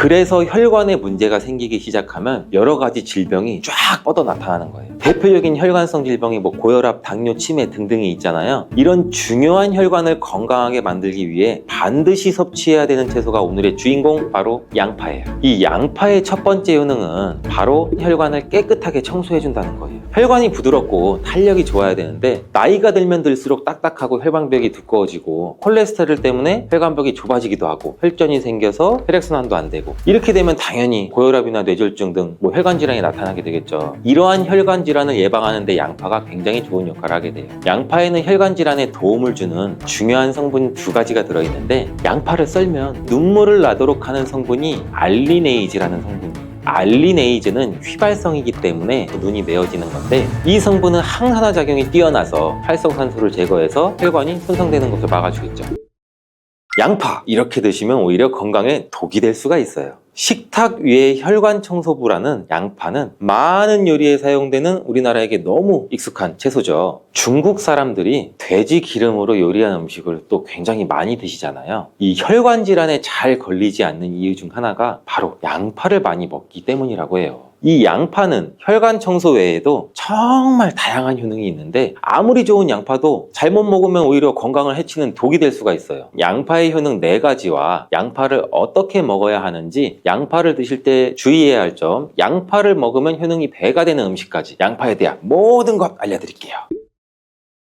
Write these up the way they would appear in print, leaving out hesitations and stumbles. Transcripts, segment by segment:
그래서 혈관에 문제가 생기기 시작하면 여러 가지 질병이 쫙 뻗어 나타나는 거예요. 대표적인 혈관성 질병이 고혈압, 당뇨, 치매 등등이 있잖아요. 이런 중요한 혈관을 건강하게 만들기 위해 반드시 섭취해야 되는 채소가 오늘의 주인공, 바로 양파예요. 이 양파의 첫 번째 효능은 바로 혈관을 깨끗하게 청소해준다는 거예요. 혈관이 부드럽고 탄력이 좋아야 되는데 나이가 들면 들수록 딱딱하고 혈관벽이 두꺼워지고 콜레스테롤 때문에 혈관벽이 좁아지기도 하고 혈전이 생겨서 혈액순환도 안 되고, 이렇게 되면 당연히 고혈압이나 뇌졸중 등 혈관 질환이 나타나게 되겠죠. 이러한 혈관 질환을 예방하는 데 양파가 굉장히 좋은 역할을 하게 돼요. 양파에는 혈관 질환에 도움을 주는 중요한 성분 두 가지가 들어있는데, 양파를 썰면 눈물을 나도록 하는 성분이 알리네이즈라는 성분이에요. 알리네이즈는 휘발성이기 때문에 눈이 메어지는 건데, 이 성분은 항산화 작용이 뛰어나서 활성산소를 제거해서 혈관이 손상되는 것을 막아주겠죠. 양파 이렇게 드시면 오히려 건강에 독이 될 수가 있어요. 식탁 위의 혈관 청소부라는 양파는 많은 요리에 사용되는 우리나라에게 너무 익숙한 채소죠. 중국 사람들이 돼지 기름으로 요리한 음식을 또 굉장히 많이 드시잖아요. 이 혈관 질환에 잘 걸리지 않는 이유 중 하나가 바로 양파를 많이 먹기 때문이라고 해요. 이 양파는 혈관 청소 외에도 정말 다양한 효능이 있는데, 아무리 좋은 양파도 잘못 먹으면 오히려 건강을 해치는 독이 될 수가 있어요. 양파의 효능 4가지와 양파를 어떻게 먹어야 하는지, 양파를 드실 때 주의해야 할 점, 양파를 먹으면 효능이 배가 되는 음식까지 양파에 대한 모든 것 알려드릴게요.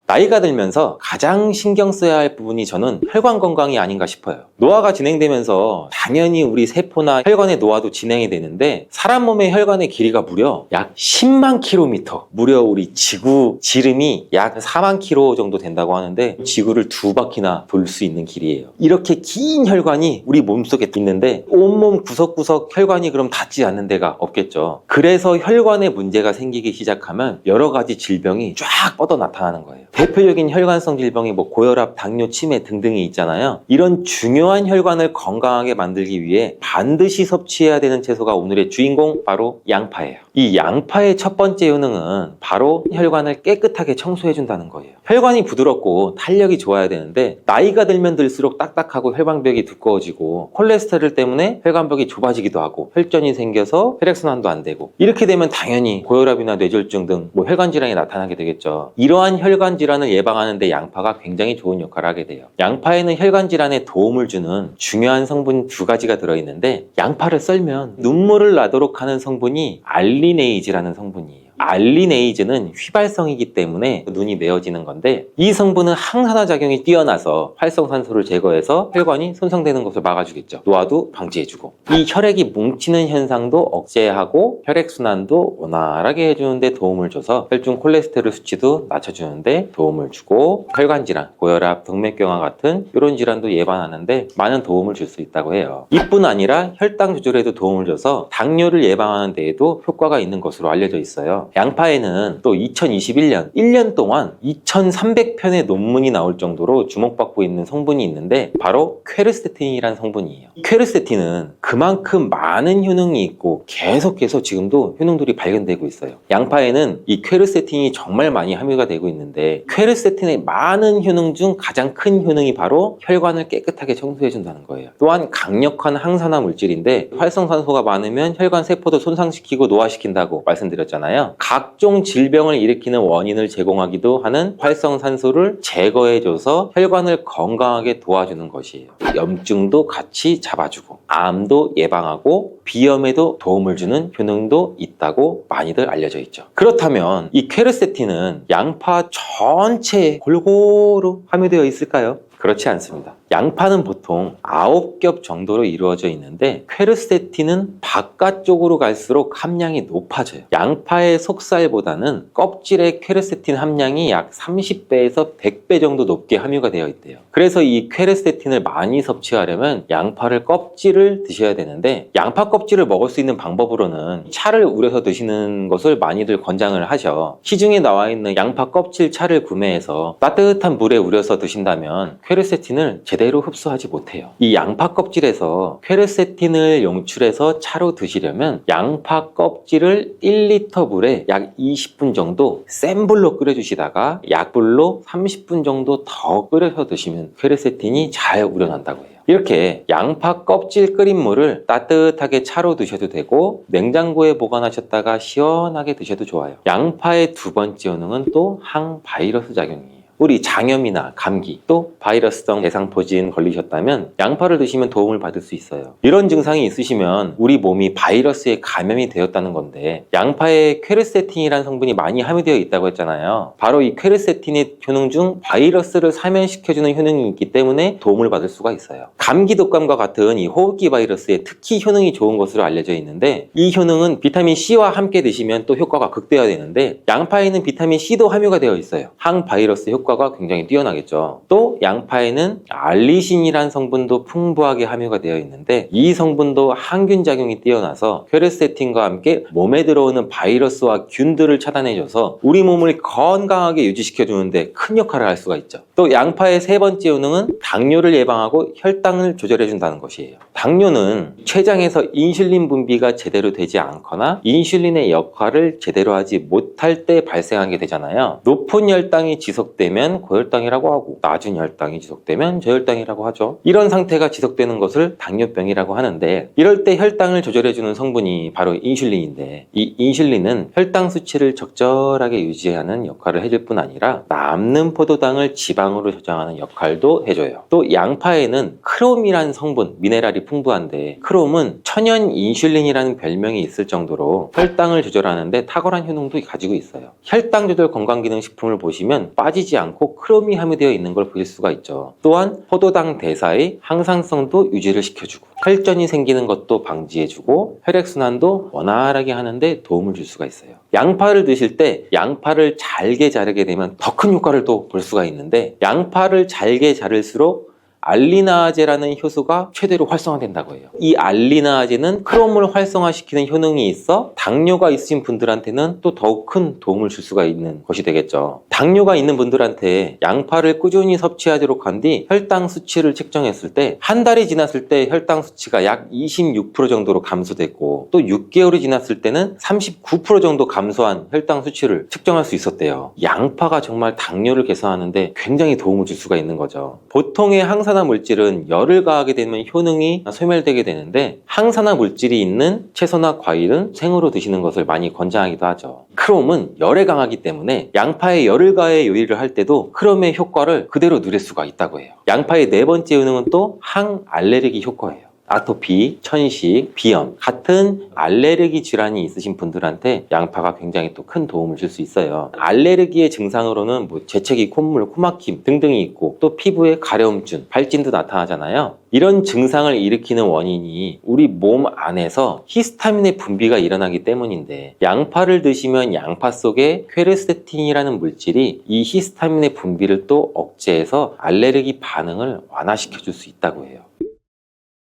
나이가 들면서 가장 신경 써야 할 부분이 저는 혈관 건강이 아닌가 싶어요. 노화가 진행되면서 당연히 우리 세포나 혈관의 노화도 진행이 되는데, 사람 몸의 혈관의 길이가 무려 약 10만 킬로미터, 무려 우리 지구 지름이 약 4만 킬로 정도 된다고 하는데, 지구를 2바퀴나 돌 수 있는 길이에요. 이렇게 긴 혈관이 우리 몸속에 있는데 온몸 구석구석 혈관이 그럼 닿지 않는 데가 없겠죠. 그래서 혈관에 문제가 생기기 시작하면 여러 가지 질병이 쫙 뻗어 나타나는 거예요. 대표적인 혈관성 질병이 고혈압, 당뇨, 치매 등등이 있잖아요. 이런 중요한 혈관을 건강하게 만들기 위해 반드시 섭취해야 되는 채소가 오늘의 주인공, 바로 양파예요. 이 양파의 첫 번째 효능은 바로 혈관을 깨끗하게 청소해준다는 거예요. 혈관이 부드럽고 탄력이 좋아야 되는데 나이가 들면 들수록 딱딱하고 혈관벽이 두꺼워지고 콜레스테롤 때문에 혈관벽이 좁아지기도 하고 혈전이 생겨서 혈액순환도 안 되고, 이렇게 되면 당연히 고혈압이나 뇌졸중 등 혈관 질환이 나타나게 되겠죠. 이러한 혈관 질환을 예방하는 데 양파가 굉장히 좋은 역할을 하게 돼요. 양파에는 혈관 질환에 도움을 주는 중요한 성분 2가지가 들어있는데, 양파를 썰면 눈물을 나도록 하는 성분이 알리네이즈라는 성분이에요. 알리네이즈는 휘발성이기 때문에 눈이 메어지는 건데, 이 성분은 항산화 작용이 뛰어나서 활성산소를 제거해서 혈관이 손상되는 것을 막아주겠죠. 노화도 방지해주고, 이 혈액이 뭉치는 현상도 억제하고 혈액순환도 원활하게 해주는데 도움을 줘서 혈중 콜레스테롤 수치도 낮춰주는데 도움을 주고, 혈관질환, 고혈압, 동맥경화 같은 이런 질환도 예방하는데 많은 도움을 줄 수 있다고 해요. 이뿐 아니라 혈당 조절에도 도움을 줘서 당뇨를 예방하는 데에도 효과가 있는 것으로 알려져 있어요. 양파에는 또 2021년 1년 동안 2300편의 논문이 나올 정도로 주목받고 있는 성분이 있는데, 바로 퀘르세틴이라는 성분이에요. 퀘르세틴은 그만큼 많은 효능이 있고 계속해서 지금도 효능들이 발견되고 있어요. 양파에는 이 퀘르세틴이 정말 많이 함유가 되고 있는데, 퀘르세틴의 많은 효능 중 가장 큰 효능이 바로 혈관을 깨끗하게 청소해준다는 거예요. 또한 강력한 항산화 물질인데, 활성산소가 많으면 혈관 세포도 손상시키고 노화시킨다고 말씀드렸잖아요. 각종 질병을 일으키는 원인을 제공하기도 하는 활성산소를 제거해줘서 혈관을 건강하게 도와주는 것이에요. 염증도 같이 잡아주고 암도 예방하고 비염에도 도움을 주는 효능도 있다고 많이들 알려져 있죠. 그렇다면 이 퀘르세틴은 양파 전체에 골고루 함유되어 있을까요? 그렇지 않습니다. 양파는 보통 9겹 정도로 이루어져 있는데, 퀘르세틴은 바깥쪽으로 갈수록 함량이 높아져요. 양파의 속살보다는 껍질의 퀘르세틴 함량이 약 30배에서 100배 정도 높게 함유가 되어 있대요. 그래서 이 퀘르세틴을 많이 섭취하려면 양파를 껍질을 드셔야 되는데, 양파 껍질을 먹을 수 있는 방법으로는 차를 우려서 드시는 것을 많이들 권장을 하셔. 시중에 나와 있는 양파 껍질 차를 구매해서 따뜻한 물에 우려서 드신다면 퀘르세틴을 제대로 흡수하지 못해요. 이 양파 껍질에서 퀘르세틴을 용출해서 차로 드시려면 양파 껍질을 1리터 물에 약 20분 정도 센 불로 끓여주시다가 약불로 30분 정도 더 끓여서 드시면 퀘르세틴이 잘 우려난다고 해요. 이렇게 양파 껍질 끓인 물을 따뜻하게 차로 드셔도 되고 냉장고에 보관하셨다가 시원하게 드셔도 좋아요. 양파의 두 번째 효능은 또 항바이러스 작용이에요. 우리 장염이나 감기 또 바이러스성 대상포진 걸리셨다면 양파를 드시면 도움을 받을 수 있어요. 이런 증상이 있으시면 우리 몸이 바이러스에 감염이 되었다는 건데, 양파에 퀘르세틴이라는 성분이 많이 함유되어 있다고 했잖아요. 바로 이 퀘르세틴의 효능 중 바이러스를 사면시켜주는 효능이 있기 때문에 도움을 받을 수가 있어요. 감기 독감과 같은 이 호흡기 바이러스에 특히 효능이 좋은 것으로 알려져 있는데, 이 효능은 비타민 C와 함께 드시면 또 효과가 극대화되는데, 양파에는 비타민 C도 함유가 되어 있어요. 항바이러스 효과가 굉장히 뛰어나겠죠. 또 양파에는 알리신이라는 성분도 풍부하게 함유가 되어 있는데, 이 성분도 항균 작용이 뛰어나서 퀘르세틴과 함께 몸에 들어오는 바이러스와 균들을 차단해줘서 우리 몸을 건강하게 유지시켜주는데 큰 역할을 할 수가 있죠. 또 양파의 세 번째 효능은 당뇨를 예방하고 혈당을 조절해준다는 것이에요. 당뇨는 췌장에서 인슐린 분비가 제대로 되지 않거나 인슐린의 역할을 제대로 하지 못할 때 발생하게 되잖아요. 높은 혈당이 지속되면 고혈당이라고 하고, 낮은 혈당이 지속되면 저혈당이라고 하죠. 이런 상태가 지속되는 것을 당뇨병이라고 하는데, 이럴 때 혈당을 조절해주는 성분이 바로 인슐린인데, 이 인슐린은 혈당 수치를 적절하게 유지하는 역할을 해줄 뿐 아니라 남는 포도당을 지방으로 저장하는 역할도 해줘요. 또 양파에는 크롬이라는 성분, 미네랄이 풍부한데, 크롬은 천연 인슐린이라는 별명이 있을 정도로 혈당을 조절하는데 탁월한 효능도 가지고 있어요. 혈당 조절 건강기능식품을 보시면 빠지지 않고 크롬이 함유되어 있는 걸 보실 수가 있죠. 또한 포도당 대사의 항상성도 유지를 시켜주고, 혈전이 생기는 것도 방지해주고, 혈액순환도 원활하게 하는데 도움을 줄 수가 있어요. 양파를 드실 때 양파를 잘게 자르게 되면 더 큰 효과를 또 볼 수가 있는데, 양파를 잘게 자를수록 알리나아제라는 효소가 최대로 활성화된다고 해요. 이 알리나아제는 크롬을 활성화시키는 효능이 있어 당뇨가 있으신 분들한테는 또 더욱 큰 도움을 줄 수가 있는 것이 되겠죠. 당뇨가 있는 분들한테 양파를 꾸준히 섭취하도록 한 뒤 혈당 수치를 측정했을 때, 한 달이 지났을 때 혈당 수치가 약 26% 정도로 감소됐고, 또 6개월이 지났을 때는 39% 정도 감소한 혈당 수치를 측정할 수 있었대요. 양파가 정말 당뇨를 개선하는데 굉장히 도움을 줄 수가 있는 거죠. 보통의 항산화 물질은 열을 가하게 되면 효능이 소멸되게 되는데, 항산화 물질이 있는 채소나 과일은 생으로 드시는 것을 많이 권장하기도 하죠. 크롬은 열에 강하기 때문에 양파에 열을 가해 요리를 할 때도 크롬의 효과를 그대로 누릴 수가 있다고 해요. 양파의 네 번째 효능은 또 항알레르기 효과예요. 아토피, 천식, 비염 같은 알레르기 질환이 있으신 분들한테 양파가 굉장히 또 큰 도움을 줄 수 있어요. 알레르기의 증상으로는 재채기, 콧물, 코막힘 등등이 있고, 또 피부에 가려움증, 발진도 나타나잖아요. 이런 증상을 일으키는 원인이 우리 몸 안에서 히스타민의 분비가 일어나기 때문인데, 양파를 드시면 양파 속에 퀘르세틴이라는 물질이 이 히스타민의 분비를 또 억제해서 알레르기 반응을 완화시켜 줄 수 있다고 해요.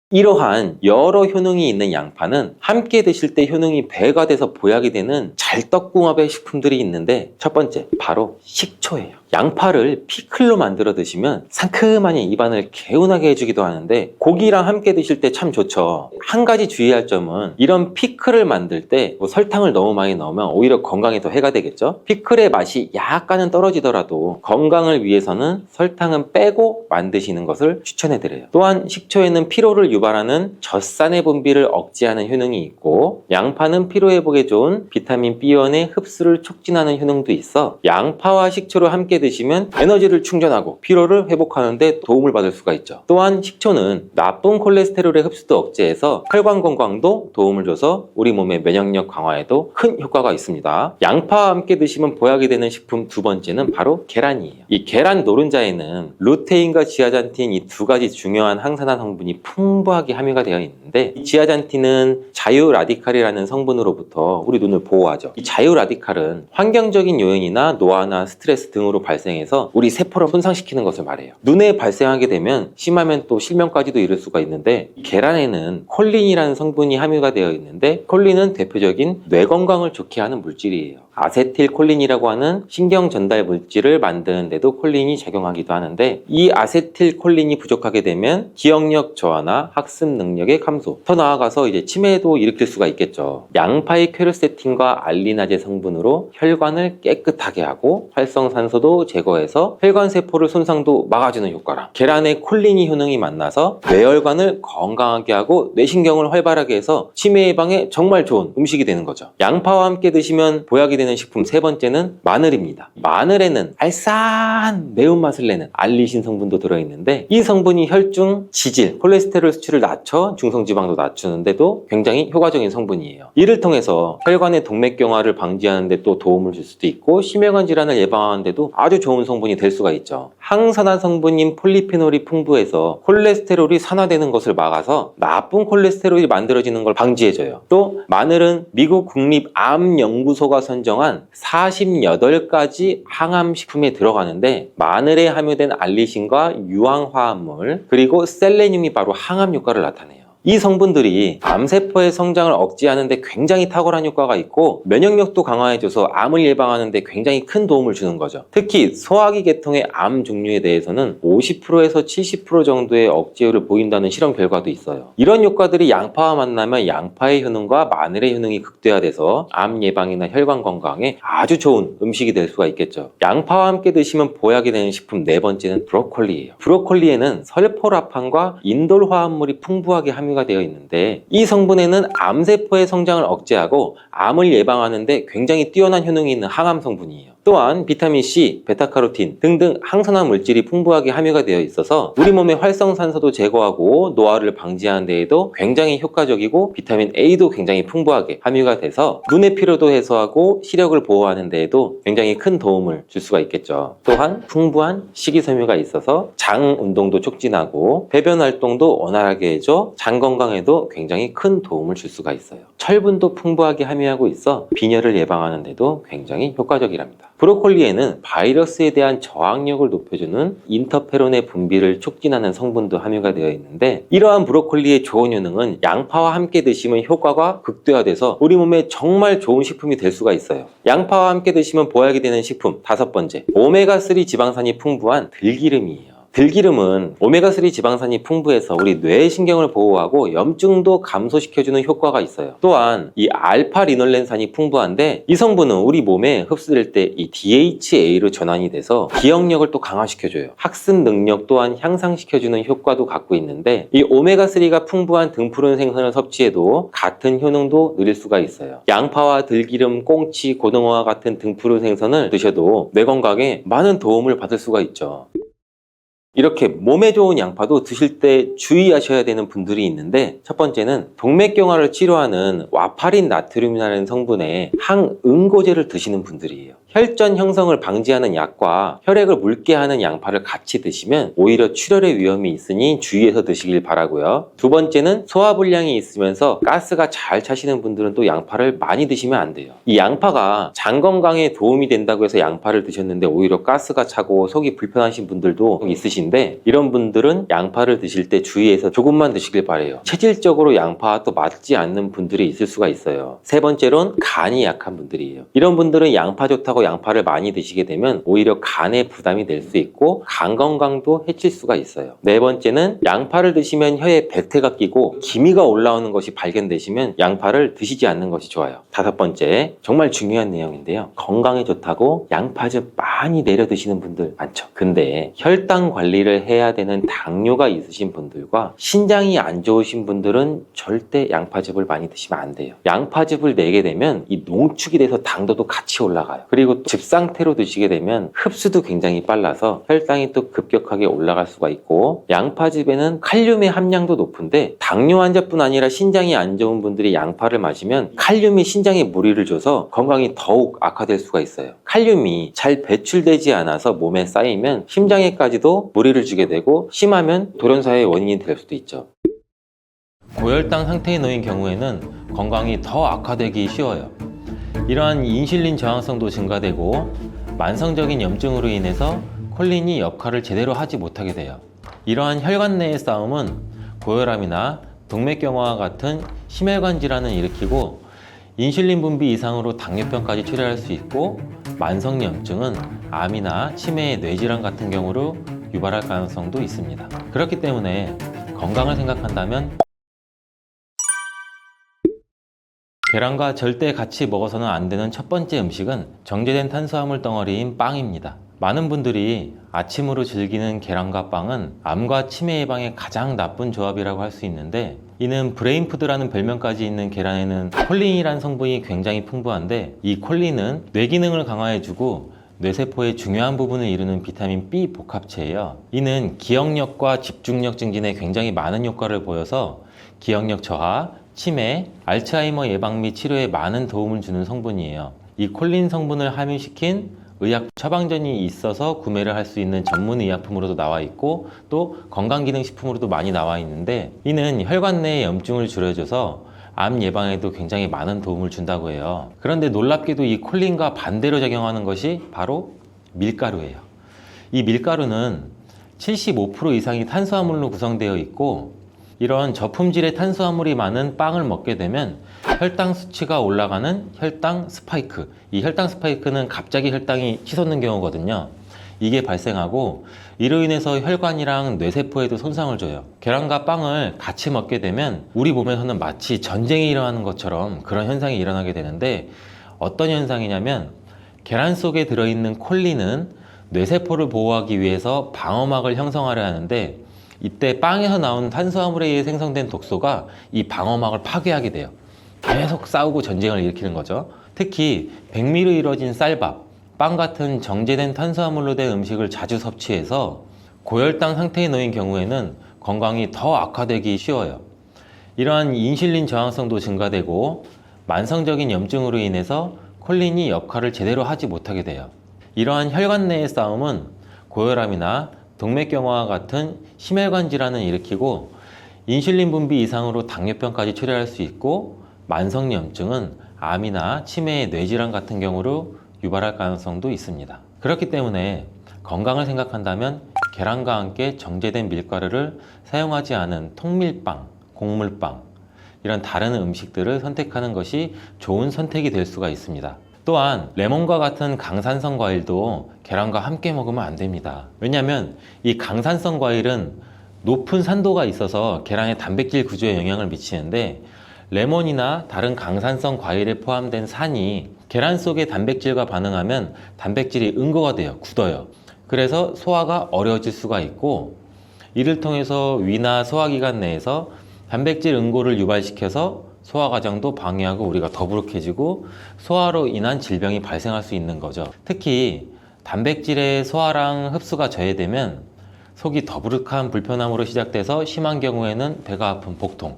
이러한 여러 효능이 있는 양파는 함께 드실 때 효능이 배가 돼서 보약이 되는 잘떡궁합의 식품들이 있는데, 첫 번째 바로 식초예요. 양파를 피클로 만들어 드시면 상큼하니 입안을 개운하게 해주기도 하는데, 고기랑 함께 드실 때 참 좋죠. 한 가지 주의할 점은, 이런 피클을 만들 때 설탕을 너무 많이 넣으면 오히려 건강에 더 해가 되겠죠. 피클의 맛이 약간은 떨어지더라도 건강을 위해서는 설탕은 빼고 만드시는 것을 추천해 드려요. 또한 식초에는 피로를 유발하는 젖산의 분비를 억제하는 효능이 있고, 양파는 피로 회복에 좋은 비타민 B1의 흡수를 촉진하는 효능도 있어 양파와 식초를 함께 드시면 에너지를 충전하고 피로를 회복하는 데 도움을 받을 수가 있죠. 또한 식초는 나쁜 콜레스테롤의 흡수도 억제해서 혈관 건강도 도움을 줘서 우리 몸의 면역력 강화에도 큰 효과가 있습니다. 양파와 함께 드시면 보약이 되는 식품 두 번째는 바로 계란이에요. 이 계란 노른자에는 루테인과 지아잔틴 이 두 가지 중요한 항산화 성분이 풍부하게 함유가 되어 있는데, 이 지아잔틴은 자유라디칼이라는 성분으로부터 우리 눈을 보호하죠. 이 자유라디칼은 환경적인 요인이나 노화나 스트레스 등으로 발생해서 우리 세포를 손상시키는 것을 말해요. 눈에 발생하게 되면 심하면 또 실명까지도 이를 수가 있는데, 계란에는 콜린이라는 성분이 함유가 되어 있는데, 콜린은 대표적인 뇌 건강을 좋게 하는 물질이에요. 아세틸콜린이라고 하는 신경 전달 물질을 만드는데도 콜린이 작용하기도 하는데, 이 아세틸콜린이 부족하게 되면 기억력 저하나 학습 능력의 감소, 더 나아가서 이제 치매도 일으킬 수가 있겠죠. 양파의 퀘르세틴과 알리나제 성분으로 혈관을 깨끗하게 하고 활성산소도 효능도 제거해서 혈관세포를 손상도 막아주는 효과랑 계란의 콜리니 효능이 만나서 뇌혈관을 건강하게 하고 뇌신경을 활발하게 해서 치매 예방에 정말 좋은 음식이 되는 거죠. 양파와 함께 드시면 보약이 되는 식품 세 번째는 마늘입니다. 마늘에는 알싸한 매운맛을 내는 알리신 성분도 들어있는데 이 성분이 혈중 지질, 콜레스테롤 수치를 낮춰 중성지방도 낮추는데도 굉장히 효과적인 성분이에요. 이를 통해서 혈관의 동맥경화를 방지하는 데 또 도움을 줄 수도 있고 심혈관 질환을 예방하는 데도 아주 좋은 성분이 될 수가 있죠. 항산화 성분인 폴리페놀이 풍부해서 콜레스테롤이 산화되는 것을 막아서 나쁜 콜레스테롤이 만들어지는 걸 방지해줘요. 또 마늘은 미국 국립암연구소가 선정한 48가지 항암식품에 들어가는데 마늘에 함유된 알리신과 유황화합물 그리고 셀레늄이 바로 항암 효과를 나타내요. 이 성분들이 암세포의 성장을 억제하는 데 굉장히 탁월한 효과가 있고 면역력도 강화해줘서 암을 예방하는 데 굉장히 큰 도움을 주는 거죠. 특히 소화기 계통의 암 종류에 대해서는 50%에서 70% 정도의 억제율을 보인다는 실험 결과도 있어요. 이런 효과들이 양파와 만나면 양파의 효능과 마늘의 효능이 극대화돼서 암 예방이나 혈관 건강에 아주 좋은 음식이 될 수가 있겠죠. 양파와 함께 드시면 보약이 되는 식품 네 번째는 브로콜리예요. 브로콜리에는 설포라판과 인돌 화합물이 풍부하게 함유가 되어 있는데 이 성분에는 암세포의 성장을 억제하고 암을 예방하는 데 굉장히 뛰어난 효능이 있는 항암 성분이에요. 또한 비타민C, 베타카로틴 등등 항산화 물질이 풍부하게 함유가 되어 있어서 우리 몸의 활성산소도 제거하고 노화를 방지하는 데에도 굉장히 효과적이고 비타민 A도 굉장히 풍부하게 함유가 돼서 눈의 피로도 해소하고 시력을 보호하는 데에도 굉장히 큰 도움을 줄 수가 있겠죠. 또한 풍부한 식이섬유가 있어서 장 운동도 촉진하고 배변 활동도 원활하게 해줘 장 건강에도 굉장히 큰 도움을 줄 수가 있어요. 철분도 풍부하게 함유하고 있어 빈혈을 예방하는 데도 굉장히 효과적이랍니다. 브로콜리에는 바이러스에 대한 저항력을 높여주는 인터페론의 분비를 촉진하는 성분도 함유가 되어 있는데 이러한 브로콜리의 좋은 효능은 양파와 함께 드시면 효과가 극대화돼서 우리 몸에 정말 좋은 식품이 될 수가 있어요. 양파와 함께 드시면 보약이 되는 식품 다섯 번째, 오메가3 지방산이 풍부한 들기름이에요. 들기름은 오메가3 지방산이 풍부해서 우리 뇌신경을 보호하고 염증도 감소시켜주는 효과가 있어요. 또한 이 알파리놀렌산이 풍부한데 이 성분은 우리 몸에 흡수될 때 이 DHA로 전환이 돼서 기억력을 또 강화시켜줘요. 학습 능력 또한 향상시켜주는 효과도 갖고 있는데 이 오메가3가 풍부한 등푸른 생선을 섭취해도 같은 효능도 누릴 수가 있어요. 양파와 들기름, 꽁치, 고등어와 같은 등푸른 생선을 드셔도 뇌 건강에 많은 도움을 받을 수가 있죠. 이렇게 몸에 좋은 양파도 드실 때 주의하셔야 되는 분들이 있는데 첫 번째는 동맥경화를 치료하는 와파린 나트륨이라는 성분의 항응고제를 드시는 분들이에요. 혈전 형성을 방지하는 약과 혈액을 묽게 하는 양파를 같이 드시면 오히려 출혈의 위험이 있으니 주의해서 드시길 바라고요. 두 번째는 소화불량이 있으면서 가스가 잘 차시는 분들은 또 양파를 많이 드시면 안 돼요. 이 양파가 장 건강에 도움이 된다고 해서 양파를 드셨는데 오히려 가스가 차고 속이 불편하신 분들도 있으신데 이런 분들은 양파를 드실 때 주의해서 조금만 드시길 바래요. 체질적으로 양파와 또 맞지 않는 분들이 있을 수가 있어요. 세 번째로는 간이 약한 분들이에요. 이런 분들은 양파 좋다고 양파를 많이 드시게 되면 오히려 간에 부담이 될 수 있고 간 건강도 해칠 수가 있어요. 네 번째는 양파를 드시면 혀에 백태가 끼고 기미가 올라오는 것이 발견되시면 양파를 드시지 않는 것이 좋아요. 다섯 번째, 정말 중요한 내용인데요. 건강에 좋다고 양파즙 많이 내려 드시는 분들 많죠. 근데 혈당 관리를 해야 되는 당뇨가 있으신 분들과 신장이 안 좋으신 분들은 절대 양파즙을 많이 드시면 안 돼요. 양파즙을 내게 되면 이 농축이 돼서 당도도 같이 올라가요. 그리고 또 즙 상태로 드시게 되면 흡수도 굉장히 빨라서 혈당이 또 급격하게 올라갈 수가 있고 양파즙에는 칼륨의 함량도 높은데 당뇨 환자뿐 아니라 신장이 안 좋은 분들이 양파를 마시면 칼륨이 신장에 무리를 줘서 건강이 더욱 악화될 수가 있어요. 칼륨이 잘 배출되지 않아서 몸에 쌓이면 심장에까지도 무리를 주게 되고 심하면 돌연사의 원인이 될 수도 있죠. 고혈당 상태에 놓인 경우에는 건강이 더 악화되기 쉬워요. 이러한 인슐린 저항성도 증가되고 만성적인 염증으로 인해서 콜린이 역할을 제대로 하지 못하게 돼요. 이러한 혈관 내의 싸움은 고혈압이나 동맥경화와 같은 심혈관 질환을 일으키고 인슐린 분비 이상으로 당뇨병까지 초래할 수 있고 만성염증은 암이나 치매의 뇌질환 같은 경우로 유발할 가능성도 있습니다. 그렇기 때문에 건강을 생각한다면 계란과 절대 같이 먹어서는 안 되는 첫 번째 음식은 정제된 탄수화물 덩어리인 빵입니다. 많은 분들이 아침으로 즐기는 계란과 빵은 암과 치매 예방에 가장 나쁜 조합이라고 할 수 있는데, 이는 브레인푸드라는 별명까지 있는 계란에는 콜린이라는 성분이 굉장히 풍부한데, 이 콜린은 뇌 기능을 강화해주고 뇌세포의 중요한 부분을 이루는 비타민 B 복합체예요. 이는 기억력과 집중력 증진에 굉장히 많은 효과를 보여서 기억력 저하, 치매, 알츠하이머 예방 및 치료에 많은 도움을 주는 성분이에요. 이 콜린 성분을 함유시킨 의약 처방전이 있어서 구매를 할 수 있는 전문 의약품으로도 나와 있고, 또 건강기능식품으로도 많이 나와 있는데, 이는 혈관 내의 염증을 줄여줘서 암 예방에도 굉장히 많은 도움을 준다고 해요. 그런데 놀랍게도 이 콜린과 반대로 작용하는 것이 바로 밀가루예요. 이 밀가루는 75% 이상이 탄수화물로 구성되어 있고, 이런 저품질의 탄수화물이 많은 빵을 먹게 되면 혈당 수치가 올라가는 혈당 스파이크, 이 혈당 스파이크는 갑자기 혈당이 치솟는 경우거든요. 이게 발생하고 이로 인해서 혈관이랑 뇌세포에도 손상을 줘요. 계란과 빵을 같이 먹게 되면 우리 몸에서는 마치 전쟁이 일어나는 것처럼 그런 현상이 일어나게 되는데, 어떤 현상이냐면, 계란 속에 들어있는 콜린은 뇌세포를 보호하기 위해서 방어막을 형성하려 하는데, 이때 빵에서 나온 탄수화물에 의해 생성된 독소가 이 방어막을 파괴하게 돼요. 계속 싸우고 전쟁을 일으키는 거죠. 특히 백미로 이루어진 쌀밥, 빵 같은 정제된 탄수화물로 된 음식을 자주 섭취해서 고혈당 상태에 놓인 경우에는 건강이 더 악화되기 쉬워요. 이러한 인슐린 저항성도 증가되고 만성적인 염증으로 인해서 콜린이 역할을 제대로 하지 못하게 돼요. 이러한 혈관 내의 싸움은 고혈압이나 동맥경화와 같은 심혈관 질환을 일으키고, 인슐린 분비 이상으로 당뇨병까지 초래할 수 있고, 만성염증은 암이나 치매의 뇌질환 같은 경우로 유발할 가능성도 있습니다. 그렇기 때문에 건강을 생각한다면 계란과 함께 정제된 밀가루를 사용하지 않은 통밀빵, 곡물빵, 이런 다른 음식들을 선택하는 것이 좋은 선택이 될 수가 있습니다. 또한 레몬과 같은 강산성 과일도 계란과 함께 먹으면 안 됩니다. 왜냐하면 이 강산성 과일은 높은 산도가 있어서 계란의 단백질 구조에 영향을 미치는데, 레몬이나 다른 강산성 과일에 포함된 산이 계란 속의 단백질과 반응하면 단백질이 응고가 돼요. 굳어요. 그래서 소화가 어려워질 수가 있고, 이를 통해서 위나 소화기관 내에서 단백질 응고를 유발시켜서 소화 과정도 방해하고 우리가 더부룩해지고 소화로 인한 질병이 발생할 수 있는 거죠. 특히 단백질의 소화랑 흡수가 저해되면 속이 더부룩한 불편함으로 시작돼서 심한 경우에는 배가 아픈 복통,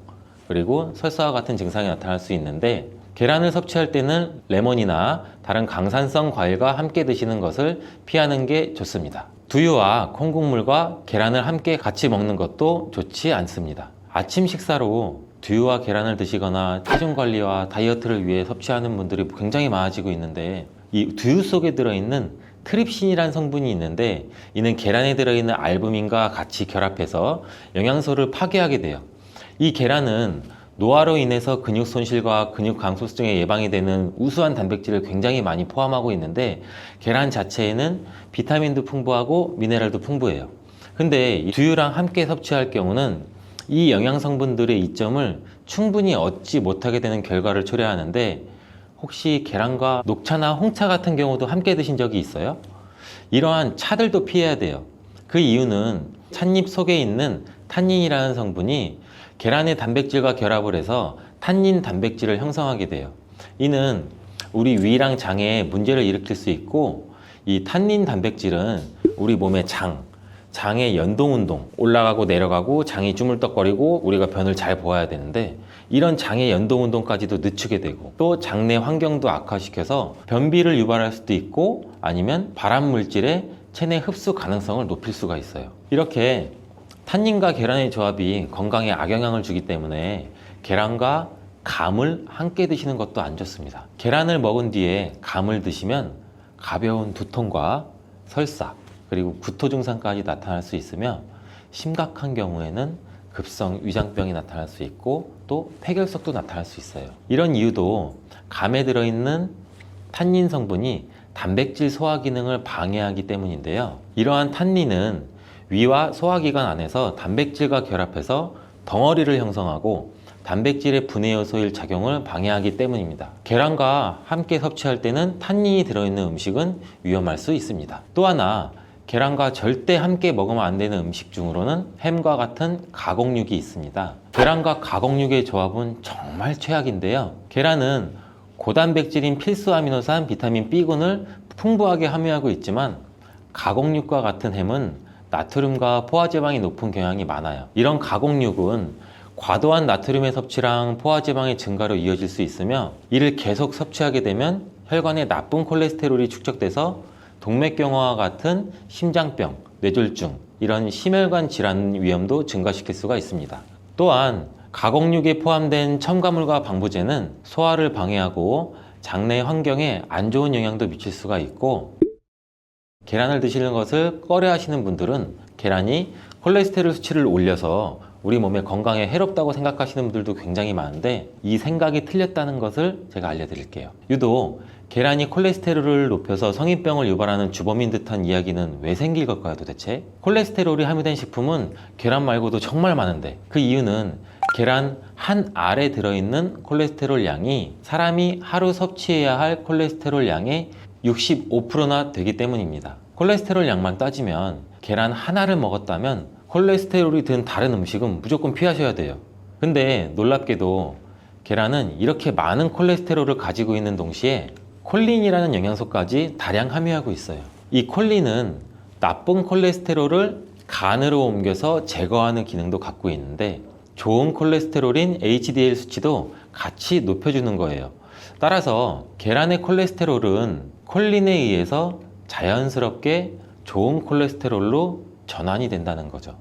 그리고 설사와 같은 증상이 나타날 수 있는데, 계란을 섭취할 때는 레몬이나 다른 강산성 과일과 함께 드시는 것을 피하는 게 좋습니다. 두유와 콩국물과 계란을 함께 같이 먹는 것도 좋지 않습니다. 아침 식사로 두유와 계란을 드시거나 체중 관리와 다이어트를 위해 섭취하는 분들이 굉장히 많아지고 있는데, 이 두유 속에 들어있는 트립신이라는 성분이 있는데, 이는 계란에 들어있는 알부민과 같이 결합해서 영양소를 파괴하게 돼요. 이 계란은 노화로 인해서 근육 손실과 근육 감소증에 예방이 되는 우수한 단백질을 굉장히 많이 포함하고 있는데, 계란 자체에는 비타민도 풍부하고 미네랄도 풍부해요. 근데 이 두유랑 함께 섭취할 경우는 이 영양 성분들의 이점을 충분히 얻지 못하게 되는 결과를 초래하는데, 혹시 계란과 녹차나 홍차 같은 경우도 함께 드신 적이 있어요? 이러한 차들도 피해야 돼요. 그 이유는 찻잎 속에 있는 탄닌이라는 성분이 계란의 단백질과 결합을 해서 탄닌 단백질을 형성하게 돼요. 이는 우리 위랑 장에 문제를 일으킬 수 있고, 이 탄닌 단백질은 우리 몸의 장의 연동운동, 올라가고 내려가고 장이 주물떡거리고 우리가 변을 잘 보아야 되는데, 이런 장의 연동운동까지도 늦추게 되고, 또 장내 환경도 악화시켜서 변비를 유발할 수도 있고, 아니면 발암물질의 체내 흡수 가능성을 높일 수가 있어요. 이렇게 탄닌과 계란의 조합이 건강에 악영향을 주기 때문에 계란과 감을 함께 드시는 것도 안 좋습니다. 계란을 먹은 뒤에 감을 드시면 가벼운 두통과 설사, 그리고 구토 증상까지 나타날 수 있으며, 심각한 경우에는 급성 위장병이 나타날 수 있고, 또 폐결석도 나타날 수 있어요. 이런 이유도 감에 들어있는 탄닌 성분이 단백질 소화 기능을 방해하기 때문인데요. 이러한 탄닌은 위와 소화기관 안에서 단백질과 결합해서 덩어리를 형성하고, 단백질의 분해 요소일 작용을 방해하기 때문입니다. 계란과 함께 섭취할 때는 탄닌이 들어있는 음식은 위험할 수 있습니다. 또 하나, 계란과 절대 함께 먹으면 안 되는 음식 중으로는 햄과 같은 가공육이 있습니다. 계란과 가공육의 조합은 정말 최악인데요. 계란은 고단백질인 필수 아미노산 비타민 B군을 풍부하게 함유하고 있지만 가공육과 같은 햄은 나트륨과 포화지방이 높은 경향이 많아요. 이런 가공육은 과도한 나트륨의 섭취랑 포화지방의 증가로 이어질 수 있으며, 이를 계속 섭취하게 되면 혈관에 나쁜 콜레스테롤이 축적돼서 동맥경화와 같은 심장병, 뇌졸중, 이런 심혈관 질환 위험도 증가시킬 수가 있습니다. 또한 가공육에 포함된 첨가물과 방부제는 소화를 방해하고 장내 환경에 안 좋은 영향도 미칠 수가 있고, 계란을 드시는 것을 꺼려 하시는 분들은 계란이 콜레스테롤 수치를 올려서 우리 몸의 건강에 해롭다고 생각하시는 분들도 굉장히 많은데, 이 생각이 틀렸다는 것을 제가 알려드릴게요. 유독 계란이 콜레스테롤을 높여서 성인병을 유발하는 주범인 듯한 이야기는 왜 생길 걸까요, 도대체? 콜레스테롤이 함유된 식품은 계란 말고도 정말 많은데, 그 이유는 계란 한 알에 들어있는 콜레스테롤 양이 사람이 하루 섭취해야 할 콜레스테롤 양의 65%나 되기 때문입니다. 콜레스테롤 양만 따지면 계란 하나를 먹었다면 콜레스테롤이 든 다른 음식은 무조건 피하셔야 돼요. 근데 놀랍게도 계란은 이렇게 많은 콜레스테롤을 가지고 있는 동시에 콜린이라는 영양소까지 다량 함유하고 있어요. 이 콜린은 나쁜 콜레스테롤을 간으로 옮겨서 제거하는 기능도 갖고 있는데, 좋은 콜레스테롤인 HDL 수치도 같이 높여주는 거예요. 따라서 계란의 콜레스테롤은 콜린에 의해서 자연스럽게 좋은 콜레스테롤로 전환이 된다는 거죠.